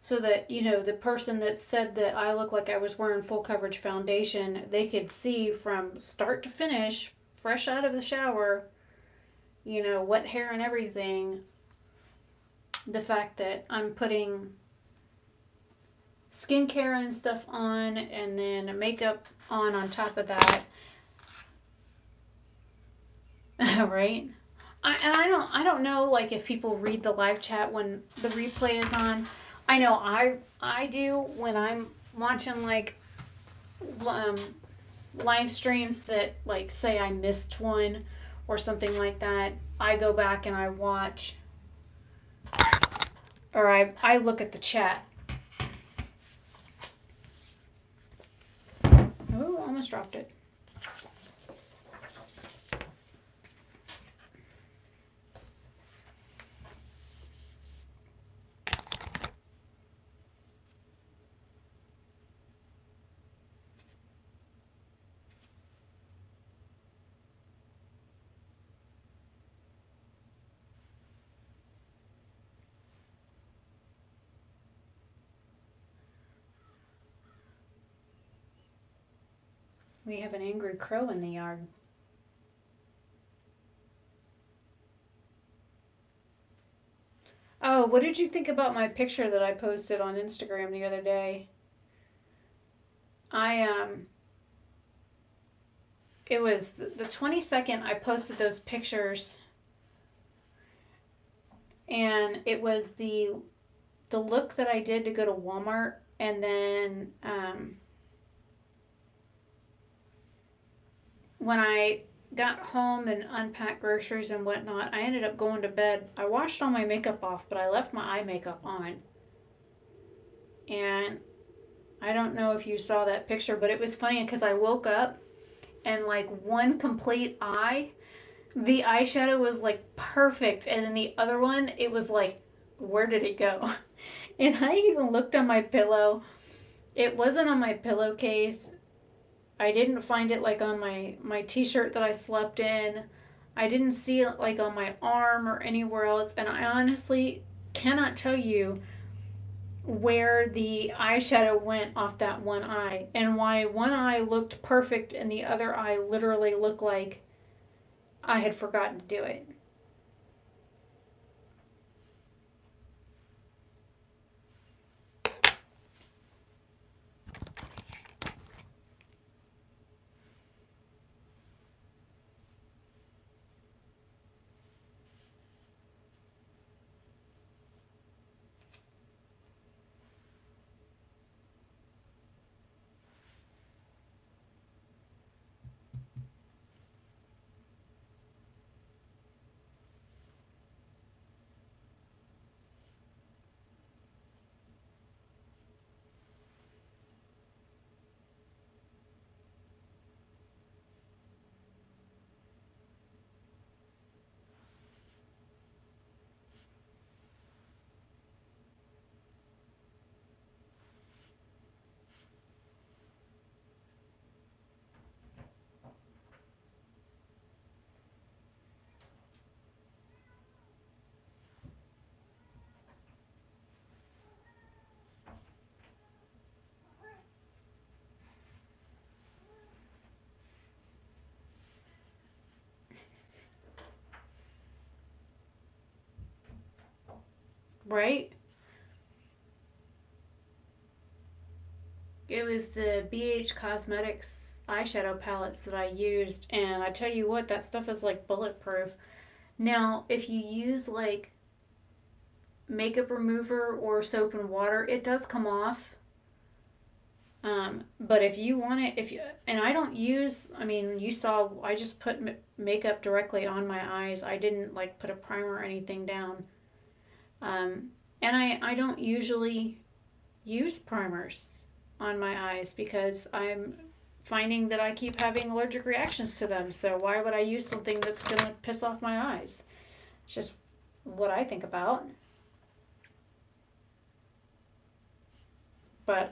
so that, you know, the person that said that I look like I was wearing full coverage foundation, they could see from start to finish, fresh out of the shower, you know, wet hair and everything, the fact that I'm putting skincare and stuff on and then makeup on top of that. Right? I don't know, like, if people read the live chat when the replay is on. I know I do when I'm watching like live streams that, like, say I missed one or something like that. I go back and I watch, or I look at the chat. Oh, almost dropped it. We have an angry crow in the yard. Oh, what did you think about my picture that I posted on Instagram the other day? It was the 22nd I posted those pictures, and it was the look that I did to go to Walmart, and then when I got home and unpacked groceries and whatnot, I ended up going to bed. I washed all my makeup off, but I left my eye makeup on. And I don't know if you saw that picture, but it was funny because I woke up and like one complete eye, the eyeshadow was like perfect, and then the other one, it was like, where did it go? And I even looked on my pillow. It wasn't on my pillowcase. I didn't find it like on my t-shirt that I slept in. I didn't see it like on my arm or anywhere else, and I honestly cannot tell you where the eyeshadow went off that one eye, and why one eye looked perfect and the other eye literally looked like I had forgotten to do it. Right? It was the BH Cosmetics eyeshadow palettes that I used, and I tell you what, that stuff is like bulletproof. Now, if you use like makeup remover or soap and water, it does come off. But if you want it, if you, and I don't use, I mean, you saw, I just put makeup directly on my eyes. I didn't like put a primer or anything down. And I don't usually use primers on my eyes because I'm finding that I keep having allergic reactions to them. So why would I use something that's going to piss off my eyes? It's just what I think about. But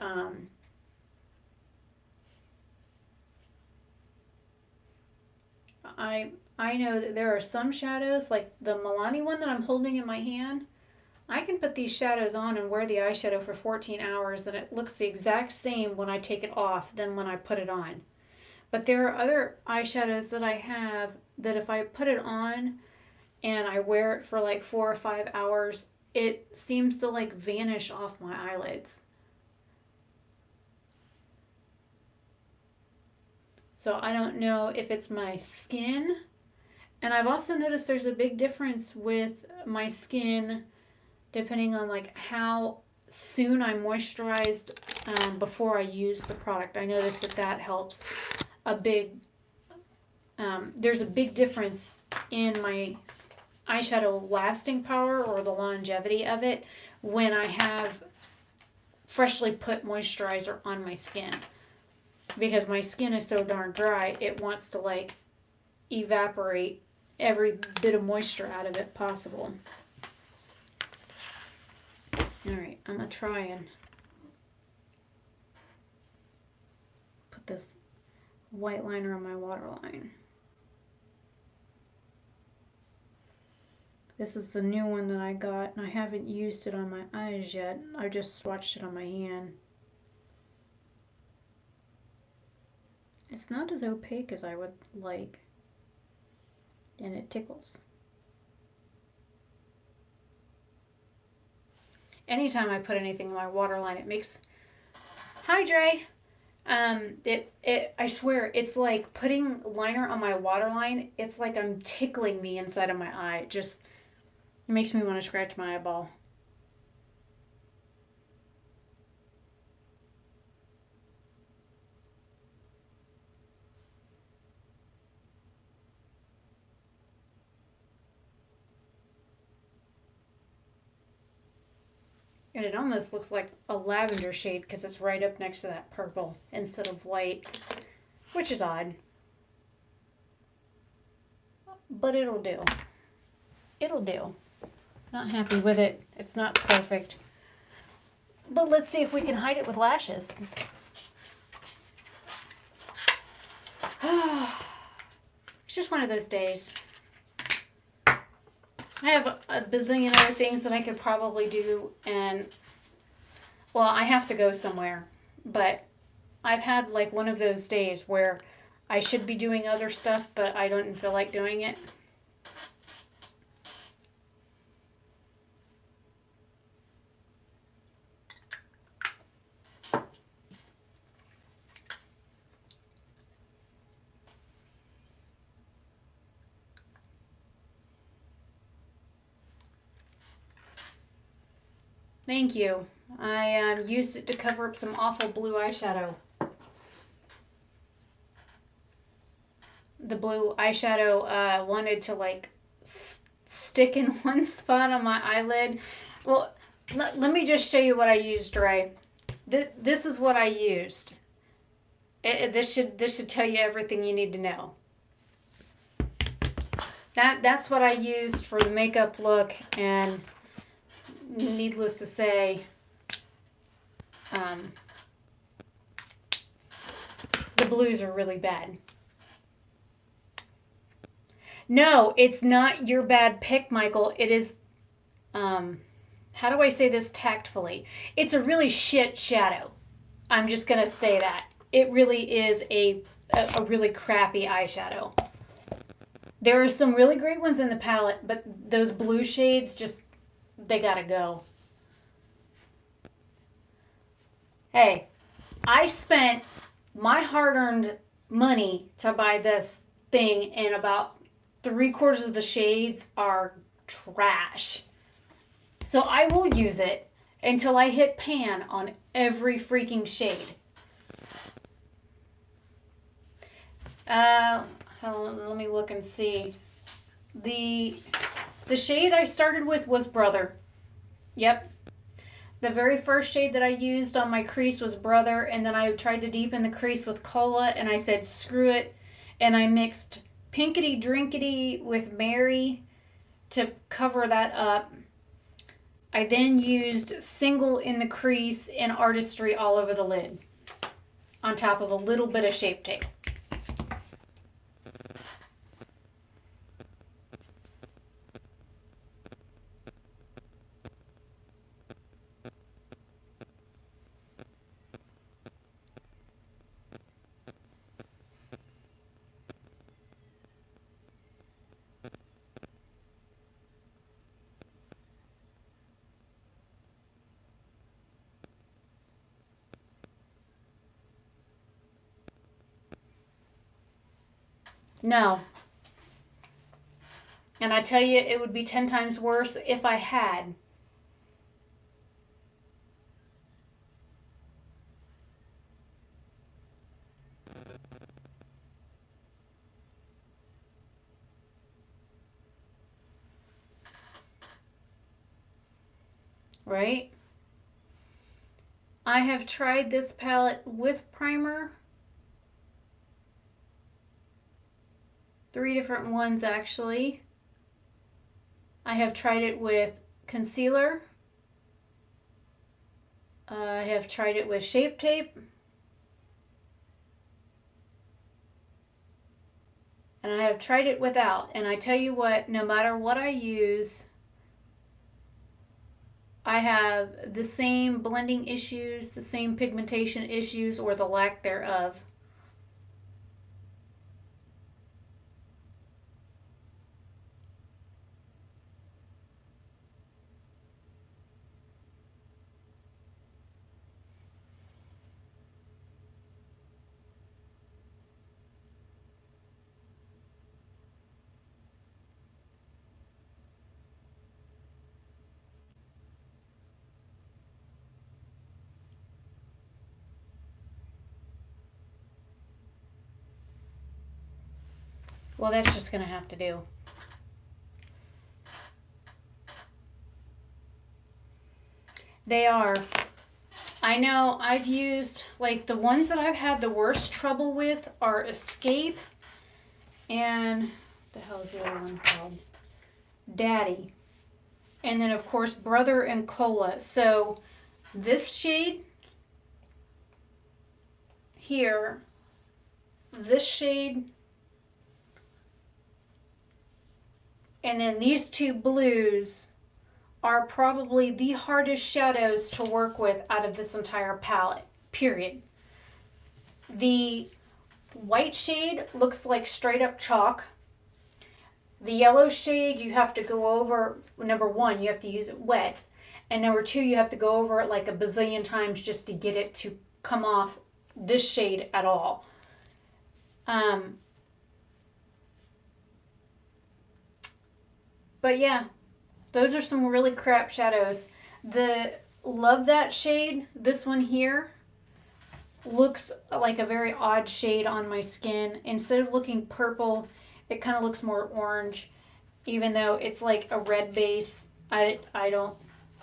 I know that there are some shadows, like the Milani one that I'm holding in my hand. I can put these shadows on and wear the eyeshadow for 14 hours, and it looks the exact same when I take it off than when I put it on. But there are other eyeshadows that I have that if I put it on and I wear it for like 4 or 5 hours, it seems to like vanish off my eyelids. So I don't know if it's my skin. And I've also noticed there's a big difference with my skin depending on like how soon I'm moisturized before I use the product. I noticed that helps a big, there's a big difference in my eyeshadow lasting power or the longevity of it when I have freshly put moisturizer on my skin. Because my skin is so darn dry, it wants to like evaporate every bit of moisture out of it possible. Alright, I'm going to try and put this white liner on my waterline. This is the new one that I got, and I haven't used it on my eyes yet. I just swatched it on my hand. It's not as opaque as I would like, and it tickles. Anytime I put anything in my water line, it makes... Hi, Dre! I swear, it's like putting liner on my water line. It's like I'm tickling the inside of my eye. It makes me want to scratch my eyeball. And it almost looks like a lavender shade because it's right up next to that purple instead of white, which is odd. But it'll do. It'll do. Not happy with it. It's not perfect. But let's see if we can hide it with lashes. It's just one of those days. I have a bazillion other things that I could probably do, and, well, I have to go somewhere, but I've had like one of those days where I should be doing other stuff, but I don't feel like doing it. Thank you. I used it to cover up some awful blue eyeshadow. The blue eyeshadow wanted to like stick in one spot on my eyelid. Well, let me just show you what I used, Ray. This is what I used. This should tell you everything you need to know. That's what I used for the makeup look, and needless to say, the blues are really bad. No, it's not your bad pick, Michael. It is, how do I say this tactfully? It's a really shit shadow. I'm just going to say that. It really is a really crappy eyeshadow. There are some really great ones in the palette, but those blue shades just, they gotta go. Hey, I spent my hard-earned money to buy this thing, and about 3/4 of the shades are trash. So I will use it until I hit pan on every freaking shade. Let me look and see. The shade I started with was Brother. Yep. The very first shade that I used on my crease was Brother, and then I tried to deepen the crease with Cola, and I said screw it, and I mixed Pinkity Drinkity with Mary to cover that up. I then used Single in the crease and Artistry all over the lid, on top of a little bit of Shape Tape. No. And I tell you, it would be 10 times worse if I had. Right? I have tried this palette with primer. 3 different ones, actually. I have tried it with concealer. I have tried it with Shape Tape. And I have tried it without. And I tell you what, no matter what I use, I have the same blending issues, the same pigmentation issues, or the lack thereof. Well, that's just going to have to do. They are. I know I've used, like, the ones that I've had the worst trouble with are Escape and, what the hell is the other one called? Daddy. And then, of course, Brother and Cola. So, this shade here, this shade, and then these two blues are probably the hardest shadows to work with out of this entire palette, period. The white shade looks like straight up chalk. The yellow shade, you have to go over, number one, you have to use it wet. And number two, you have to go over it like a bazillion times just to get it to come off this shade at all. But yeah, those are some really crap shadows. Love that shade, this one here, looks like a very odd shade on my skin. Instead of looking purple, it kind of looks more orange, even though it's like a red base. I don't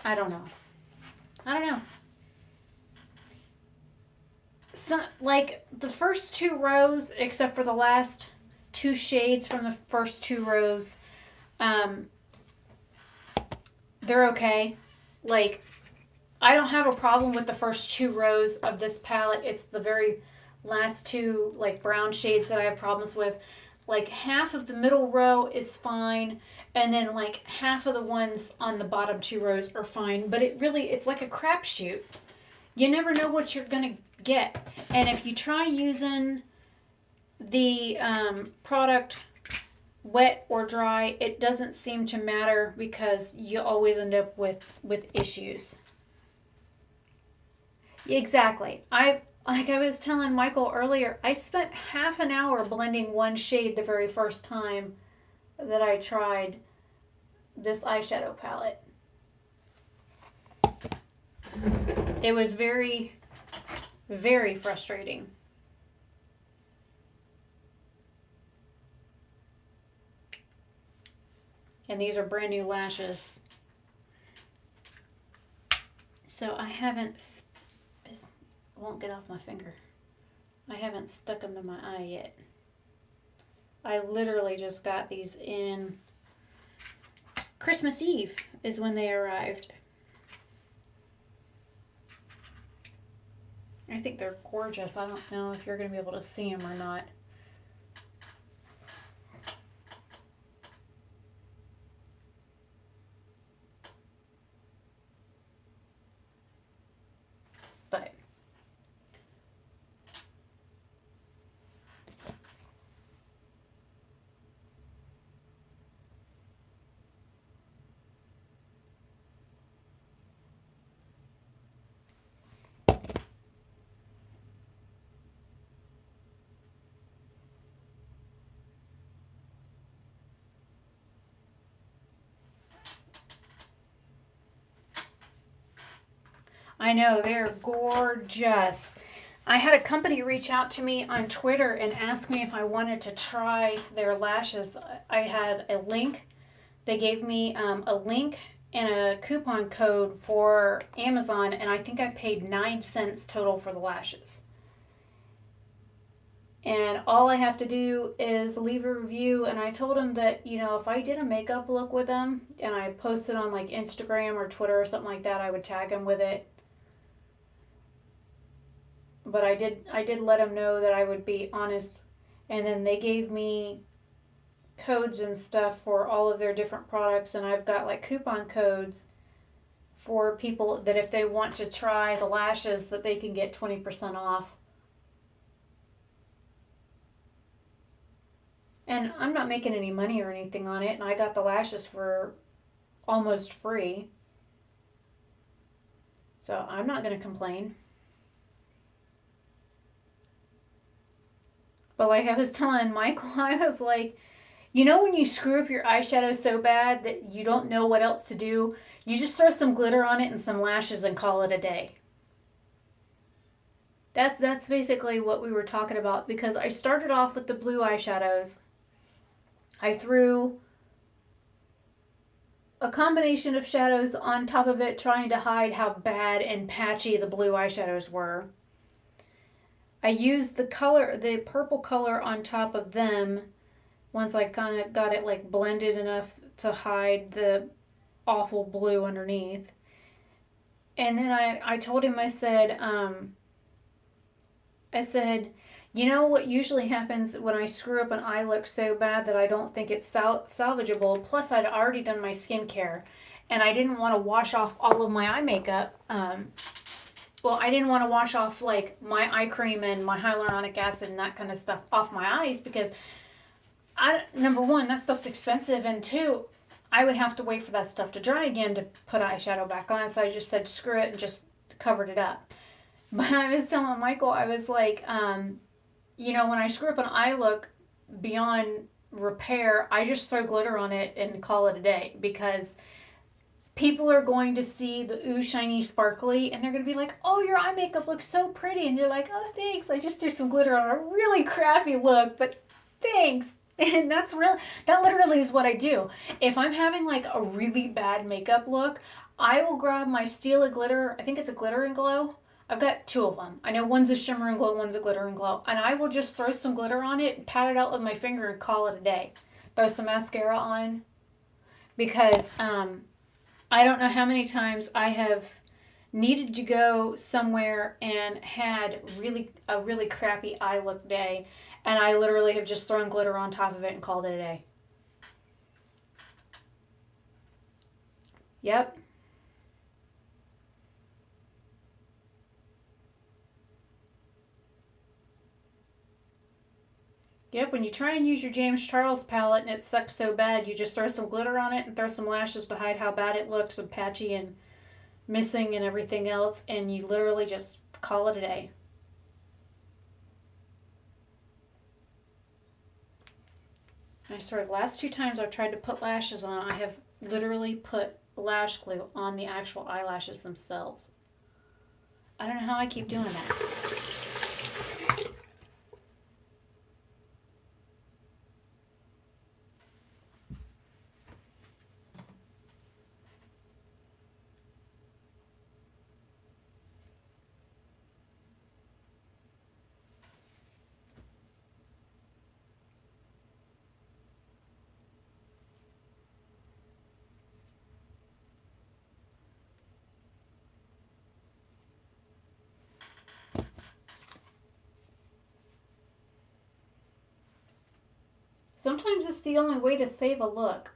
know. So, like, the first two rows, except for the last two shades from the first two rows, they're okay. Like, I don't have a problem with the first two rows of this palette. It's the very last two, like, brown shades that I have problems with. Like, half of the middle row is fine, and then, like, half of the ones on the bottom two rows are fine. But it's like a crapshoot. You never know what you're going to get. And if you try using the product wet or dry, it doesn't seem to matter because you always end up with issues. Exactly. Like I was telling Michael earlier, I spent half an hour blending one shade the very first time that I tried this eyeshadow palette. It was very, very frustrating. And these are brand new lashes. So I haven't, it won't get off my finger. I haven't stuck them to my eye yet. I literally just got these in Christmas Eve is when they arrived. I think they're gorgeous. I don't know if you're going to be able to see them or not. But I know, they're gorgeous. I had a company reach out to me on Twitter and ask me if I wanted to try their lashes. I had a link. They gave me a link and a coupon code for Amazon, and I think I paid 9 cents total for the lashes. And all I have to do is leave a review, and I told them that, you know, if I did a makeup look with them and I posted on like Instagram or Twitter or something like that, I would tag them with it. But I did let them know that I would be honest, and then they gave me codes and stuff for all of their different products, and I've got like coupon codes for people that if they want to try the lashes that they can get 20% off. And I'm not making any money or anything on it, and I got the lashes for almost free. So I'm not going to complain. But like I was telling Michael, I was like, you know when you screw up your eyeshadow so bad that you don't know what else to do? You just throw some glitter on it and some lashes and call it a day. That's basically what we were talking about, because I started off with the blue eyeshadows. I threw a combination of shadows on top of it, trying to hide how bad and patchy the blue eyeshadows were. I used the purple color on top of them once I kind of got it like blended enough to hide the awful blue underneath. And then I told him, I said, you know what usually happens when I screw up an eye look so bad that I don't think it's salvageable? Plus, I'd already done my skincare, and I didn't want to wash off all of my eye makeup. I didn't want to wash off like my eye cream and my hyaluronic acid and that kind of stuff off my eyes because, number one, that stuff's expensive, and two, I would have to wait for that stuff to dry again to put eyeshadow back on. So I just said screw it and just covered it up. But I was telling Michael, I was like, when I screw up an eye look beyond repair, I just throw glitter on it and call it a day because people are going to see the ooh shiny sparkly and they're going to be like, oh, your eye makeup looks so pretty. And you're like, oh, thanks. I just threw some glitter on a really crappy look, but thanks. And that literally is what I do. If I'm having like a really bad makeup look, I will grab my Stila glitter. I think it's a glitter and glow. I've got two of them. I know one's a shimmer and glow, one's a glitter and glow. And I will just throw some glitter on it, pat it out with my finger, and call it a day. Throw some mascara on. Because I don't know how many times I have needed to go somewhere and had a really crappy eye look day. And I literally have just thrown glitter on top of it and called it a day. Yep. Yep, when you try and use your James Charles palette and it sucks so bad, you just throw some glitter on it and throw some lashes to hide how bad it looks and patchy and missing and everything else, and you literally just call it a day. I swear, the last 2 times I've tried to put lashes on, I have literally put lash glue on the actual eyelashes themselves. I don't know how I keep doing that. Sometimes it's the only way to save a look.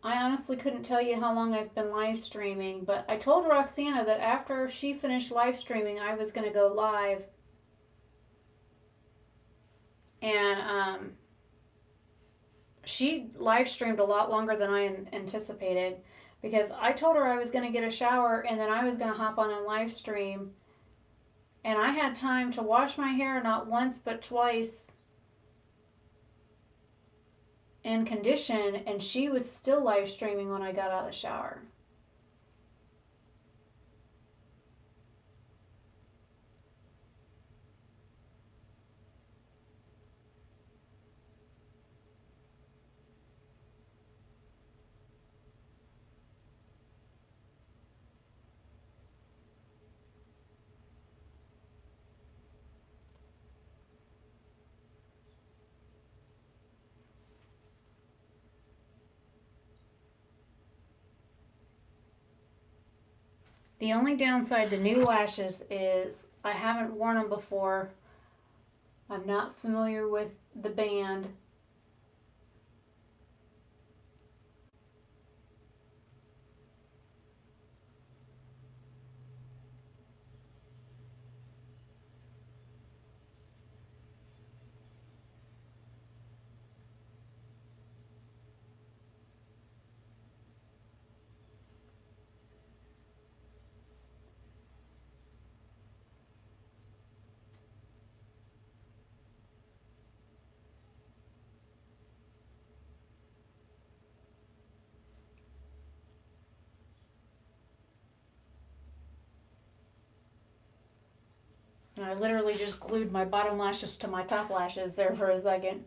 I honestly couldn't tell you how long I've been live streaming, but I told Roxana that after she finished live streaming, I was going to go live. And she live streamed a lot longer than I anticipated because I told her I was going to get a shower and then I was going to hop on and live stream. And I had time to wash my hair not once but twice and condition, and she was still live streaming when I got out of the shower. The only downside to new lashes is I haven't worn them before. I'm not familiar with the band. I literally just glued my bottom lashes to my top lashes there for a second.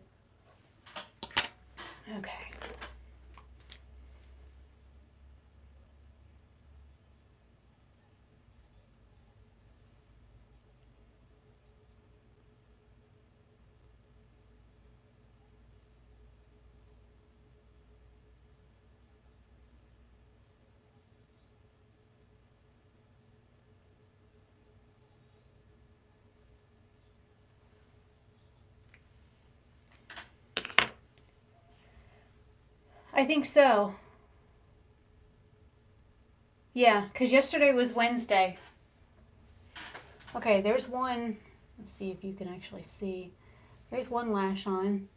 Okay. I think so. Yeah, because yesterday was Wednesday. Okay, there's one. Let's see if you can actually see. There's one lash on.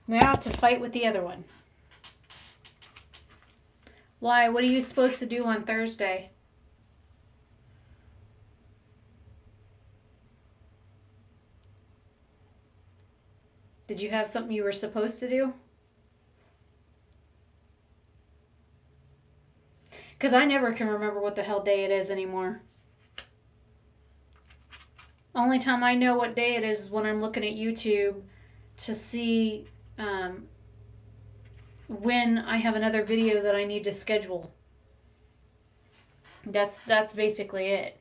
Now to fight with the other one. Why? What are you supposed to do on Thursday? Did you have something you were supposed to do? Because I never can remember what the hell day it is anymore. Only time I know what day it is when I'm looking at YouTube to see when I have another video that I need to schedule. That's basically it.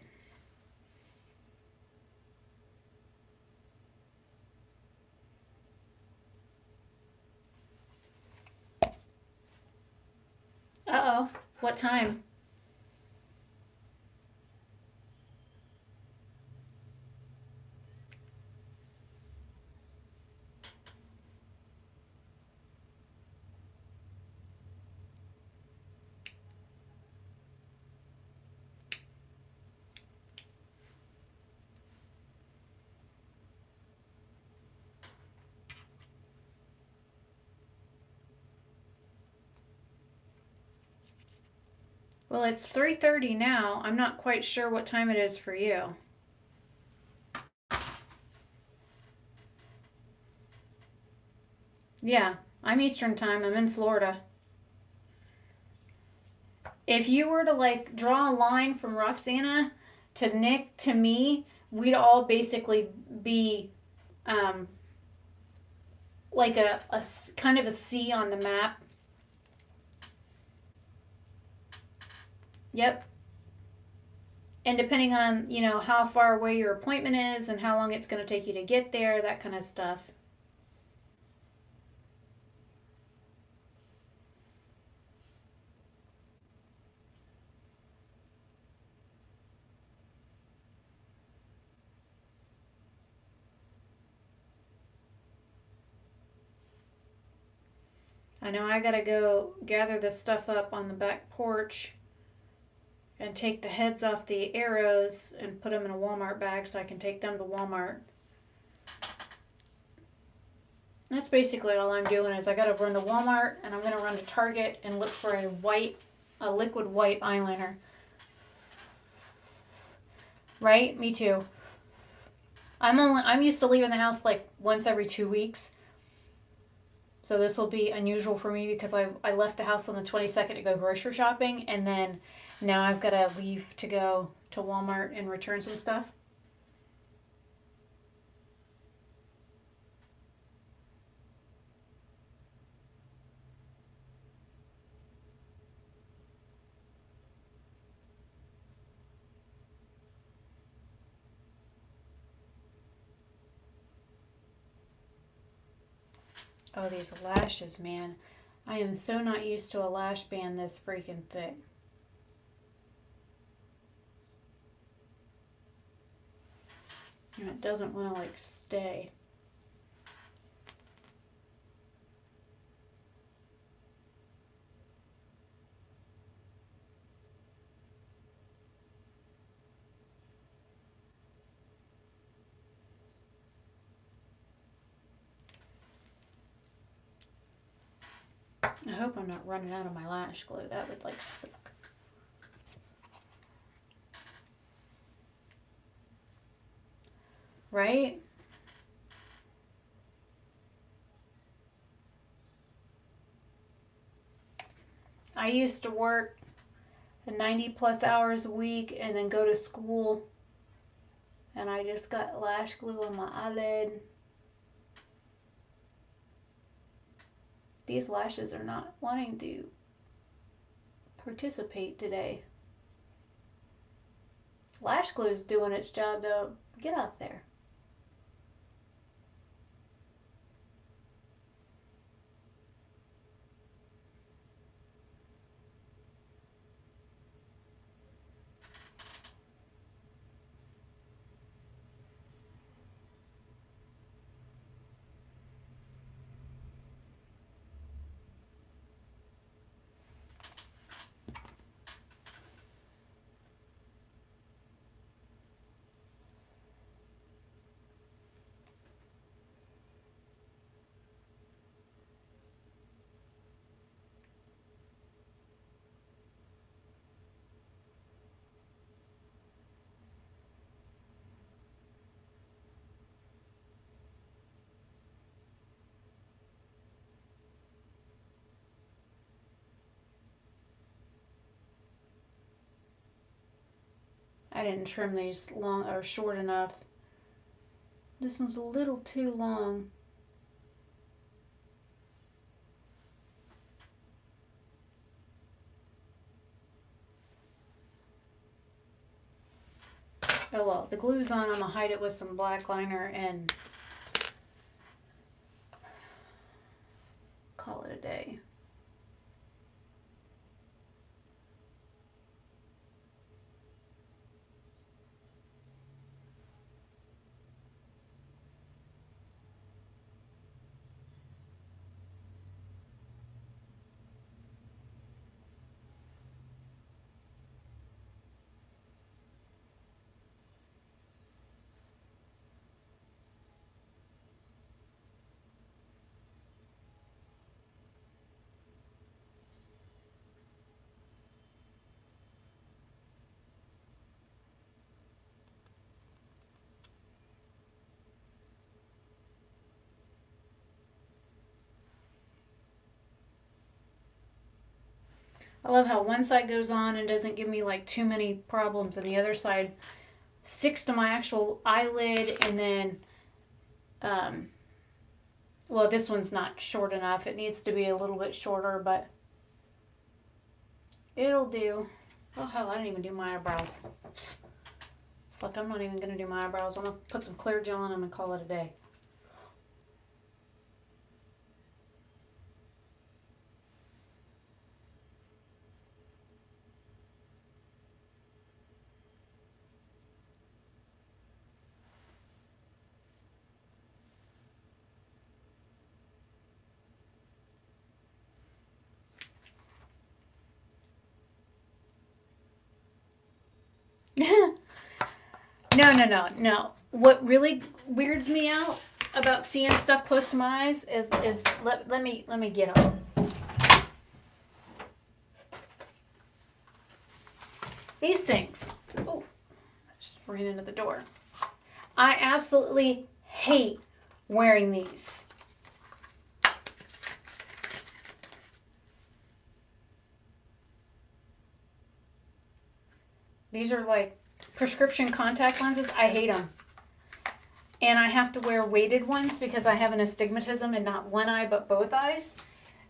Uh-oh. What time? Well, it's 3:30 now. I'm not quite sure what time it is for you. Yeah, I'm Eastern time. I'm in Florida. If you were to like draw a line from Roxana to Nick to me, we'd all basically be like a kind of a C on the map. Yep. And depending on, how far away your appointment is and how long it's going to take you to get there, that kind of stuff. I know I gotta go gather this stuff up on the back porch and take the heads off the arrows and put them in a Walmart bag so I can take them to Walmart. That's basically all I'm doing is I gotta run to Walmart and I'm gonna run to Target and look for a liquid white eyeliner. Right? Me too. I'm used to leaving the house like once every 2 weeks. So this will be unusual for me because I left the house on the 22nd to go grocery shopping, and then now I've got to leave to go to Walmart and return some stuff. Oh, these lashes, man. I am so not used to a lash band this freaking thick. And it doesn't want to like stay. I hope I'm not running out of my lash glue. That would like suck. Right? I used to work 90 plus hours a week and then go to school, and I just got lash glue on my eyelid. These lashes are not wanting to participate today. Lash glue is doing its job though. Get up there. I didn't trim these long or short enough. This one's a little too long. Oh well, the glue's on. I'm gonna hide it with some black liner and call it a day. I love how one side goes on and doesn't give me like too many problems, and the other side sticks to my actual eyelid, and then, well, this one's not short enough. It needs to be a little bit shorter, but it'll do. Oh, hell, I didn't even do my eyebrows. Fuck, I'm not even going to do my eyebrows. I'm going to put some clear gel on them and call it a day. No. What really weirds me out about seeing stuff close to my eyes is let me get them. These things. Oh, I just ran into the door. I absolutely hate wearing these. These are like prescription contact lenses. I hate them. And I have to wear weighted ones because I have an astigmatism in not one eye but both eyes.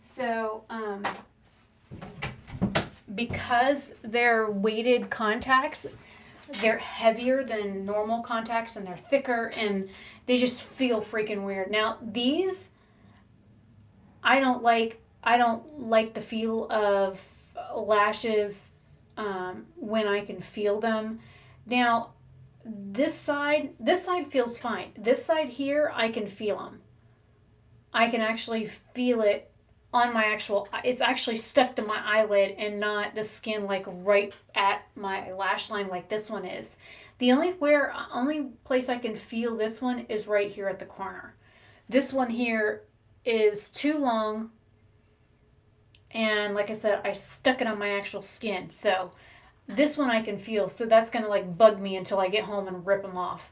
So, because they're weighted contacts, they're heavier than normal contacts and they're thicker and they just feel freaking weird. Now, these, I don't like the feel of lashes when I can feel them. Now, this side feels fine. This side here, I can feel them. I can actually feel it on my actual, it's actually stuck to my eyelid and not the skin like right at my lash line like this one is. The only place I can feel this one is right here at the corner. This one here is too long, and like I said, I stuck it on my actual skin. So this one I can feel, so that's gonna like bug me until I get home and rip them off.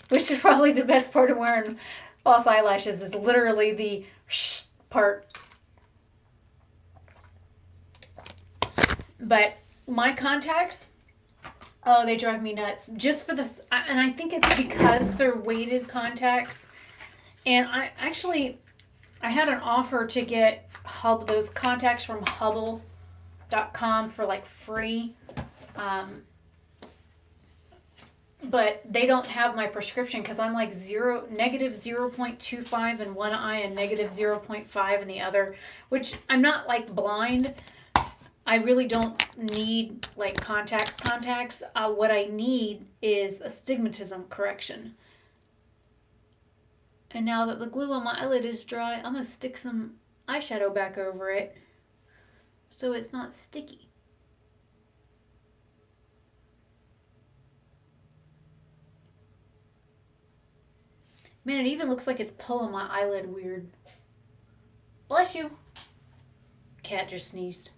which is probably the best part of wearing false eyelashes, is literally the part. But my contacts, oh, they drive me nuts. Just for this, and I think it's because they're weighted contacts. And I had an offer to get those contacts from Hubble.com for like free. But they don't have my prescription because I'm like negative 0.25 in one eye and negative 0.5 in the other, which I'm not like blind. I really don't need like contacts. What I need is astigmatism correction. And now that the glue on my eyelid is dry, I'm going to stick some eyeshadow back over it so it's not sticky. Man, it even looks like it's pulling my eyelid weird. Bless you. Cat just sneezed.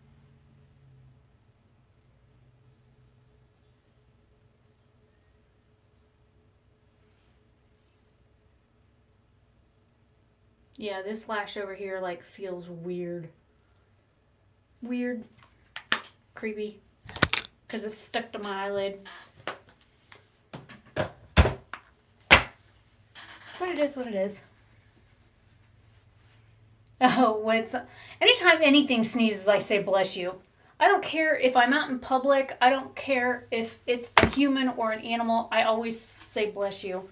Yeah, this lash over here like feels weird. Weird. Creepy. Because it's stuck to my eyelid. But it is what it is. Oh, anytime anything sneezes, I say bless you. I don't care if I'm out in public. I don't care if it's a human or an animal. I always say bless you.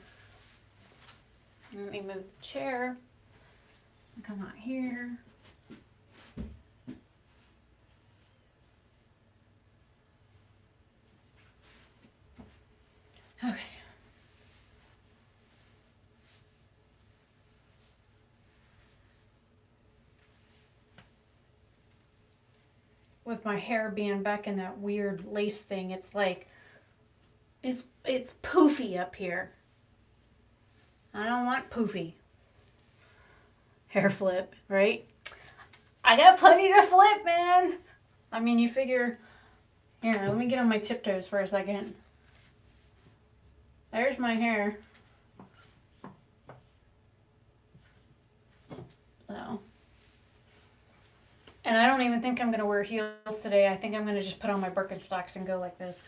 Let me move the chair. Come out here. Okay. With my hair being back in that weird lace thing, it's like it's poofy up here. I don't want poofy. Hair flip, right? I got plenty to flip, man. I mean, you figure... Here, let me get on my tiptoes for a second. There's my hair. So. And I don't even think I'm going to wear heels today. I think I'm going to just put on my Birkenstocks and go like this.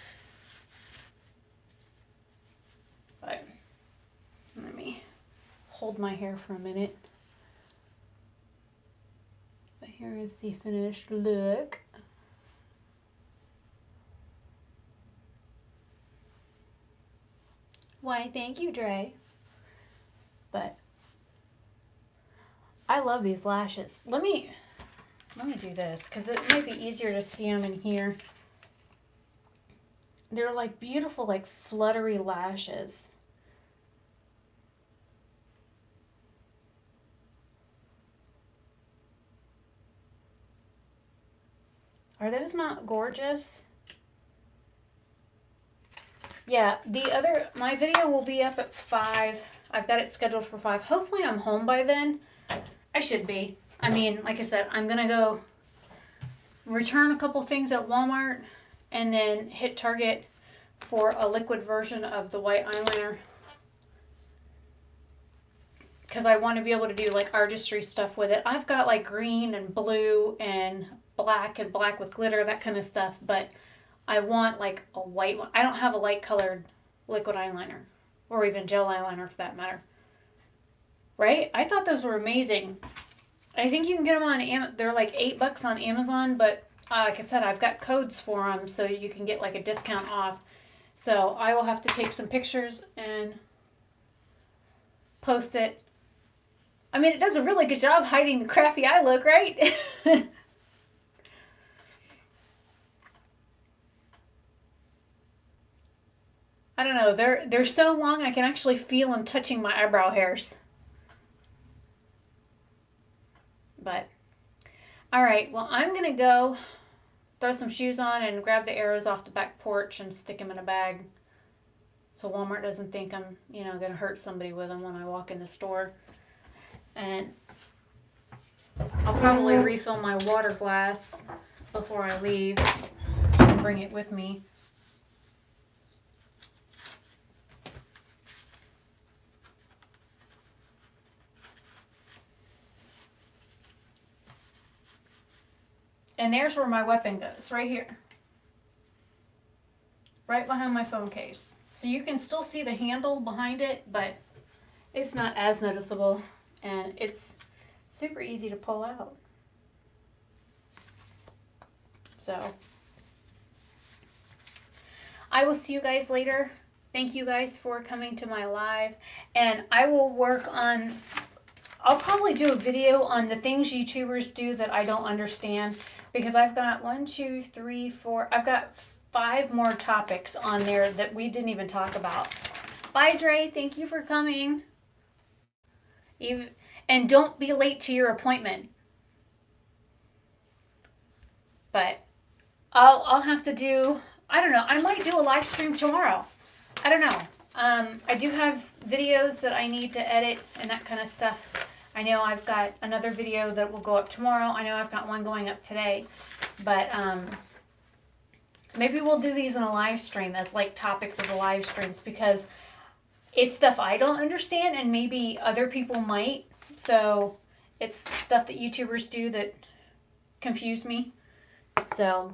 But let me hold my hair for a minute. But here is the finished look. Why, thank you, Dre. But I love these lashes. Let me do this because it might be easier to see them in here. They're like beautiful, like fluttery lashes. Are those not gorgeous? Yeah, my video will be up at 5. I've got it scheduled for 5. Hopefully I'm home by then. I should be. I mean, like I said, I'm going to go return a couple things at Walmart and then hit Target for a liquid version of the white eyeliner. Because I want to be able to do like artistry stuff with it. I've got like green and blue and black with glitter, that kind of stuff. But I want like a white one. I don't have a light colored liquid eyeliner. Or even gel eyeliner for that matter. Right? I thought those were amazing. I think you can get them on Amazon. They're like $8 on Amazon, but like I said, I've got codes for them so you can get like a discount off. So I will have to take some pictures and post it. I mean, it does a really good job hiding the crappy eye look, right? I don't know. They're so long I can actually feel them touching my eyebrow hairs. But, all right, well, I'm going to go throw some shoes on and grab the arrows off the back porch and stick them in a bag so Walmart doesn't think I'm, going to hurt somebody with them when I walk in the store. And I'll probably refill my water glass before I leave and bring it with me. And there's where my weapon goes, right here. Right behind my phone case. So you can still see the handle behind it, but it's not as noticeable. And it's super easy to pull out. So I will see you guys later. Thank you guys for coming to my live. And I will work on, I'll probably do a video on the things YouTubers do that I don't understand. Because I've got 1, 2, 3, 4, I've got 5 more topics on there that we didn't even talk about. Bye, Dre. Thank you for coming. And don't be late to your appointment. But I'll have to do, I don't know, I might do a live stream tomorrow. I don't know. I do have videos that I need to edit and that kind of stuff. I know I've got another video that will go up tomorrow. I know I've got one going up today. But maybe we'll do these in a live stream as like topics of the live streams, because it's stuff I don't understand and maybe other people might. So it's stuff that YouTubers do that confuse me. So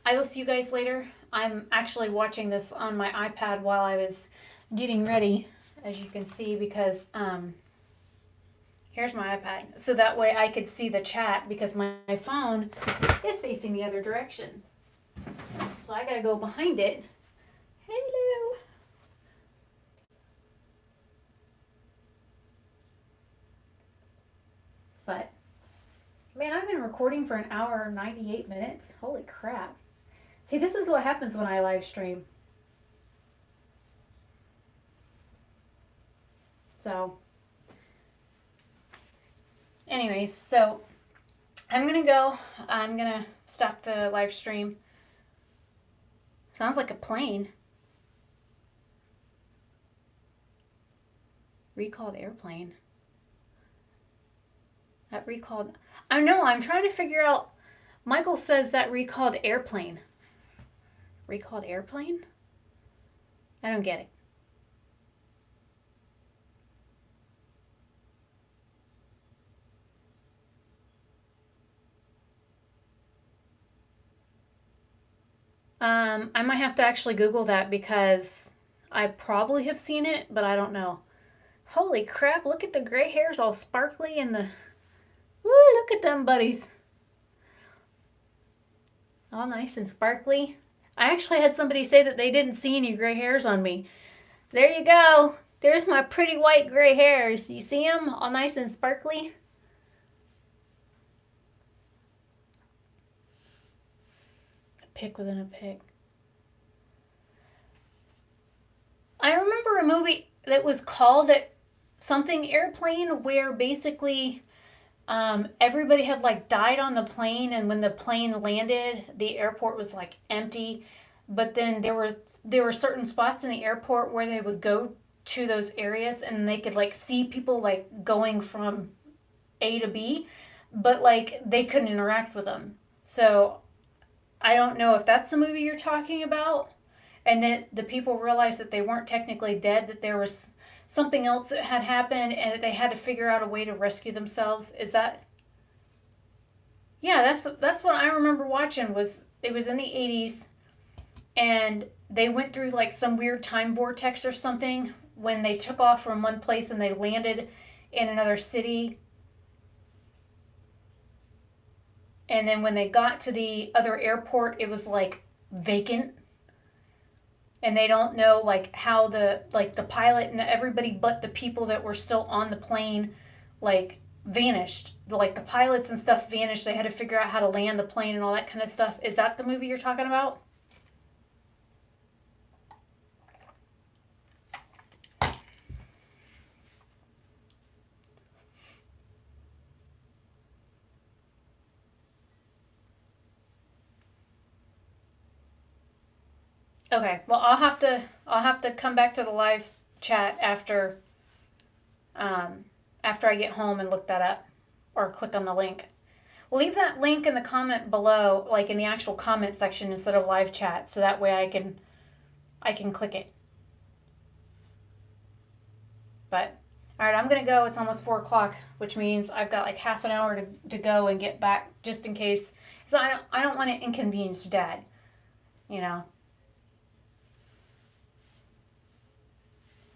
I will see you guys later. I'm actually watching this on my iPad while I was getting ready, as you can see, because here's my iPad. So that way I could see the chat, because my phone is facing the other direction. So I gotta go behind it. Hello. But, man, I've been recording for 1 hour and 98 minutes. Holy crap. See, this is what happens when I live stream. So, anyways, so I'm gonna go. I'm gonna stop the live stream. Sounds like a plane. Recalled airplane. That recalled. I know, I'm trying to figure out. Michael says that recalled airplane. Recalled airplane? I don't get it. I might have to actually Google that, because I probably have seen it, but I don't know. Holy crap, look at the gray hairs all sparkly and the... Woo, look at them buddies. All nice and sparkly. I actually had somebody say that they didn't see any gray hairs on me. There you go. There's my pretty white gray hairs. You see them? All nice and sparkly. A pick within a pick. I remember a movie that was called something airplane, where basically everybody had like died on the plane, and when the plane landed, the airport was like empty. But then there were certain spots in the airport where they would go to those areas, and they could like see people like going from A to B, but like they couldn't interact with them. So I don't know if that's the movie you're talking about. And then the people realized that they weren't technically dead, that there was something else that had happened, and that they had to figure out a way to rescue themselves. Is that... Yeah, that's what I remember watching. It was in the 80s, and they went through like some weird time vortex or something when they took off from one place and they landed in another city. And then when they got to the other airport, it was like vacant. And they don't know like how the pilot and everybody but the people that were still on the plane like vanished. Like the pilots and stuff vanished. They had to figure out how to land the plane and all that kind of stuff. Is that the movie you're talking about? Okay, well I'll have to come back to the live chat after I get home and look that up, or click on the link. Leave that link in the comment below, like in the actual comment section instead of live chat, so that way I can click it. But All right, I'm gonna go. It's almost 4 o'clock, which means I've got like half an hour to go and get back, just in case. Because I don't want to inconvenience Dad. You know.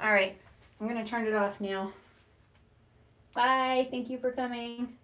All right, I'm gonna turn it off now. Bye. Thank you for coming.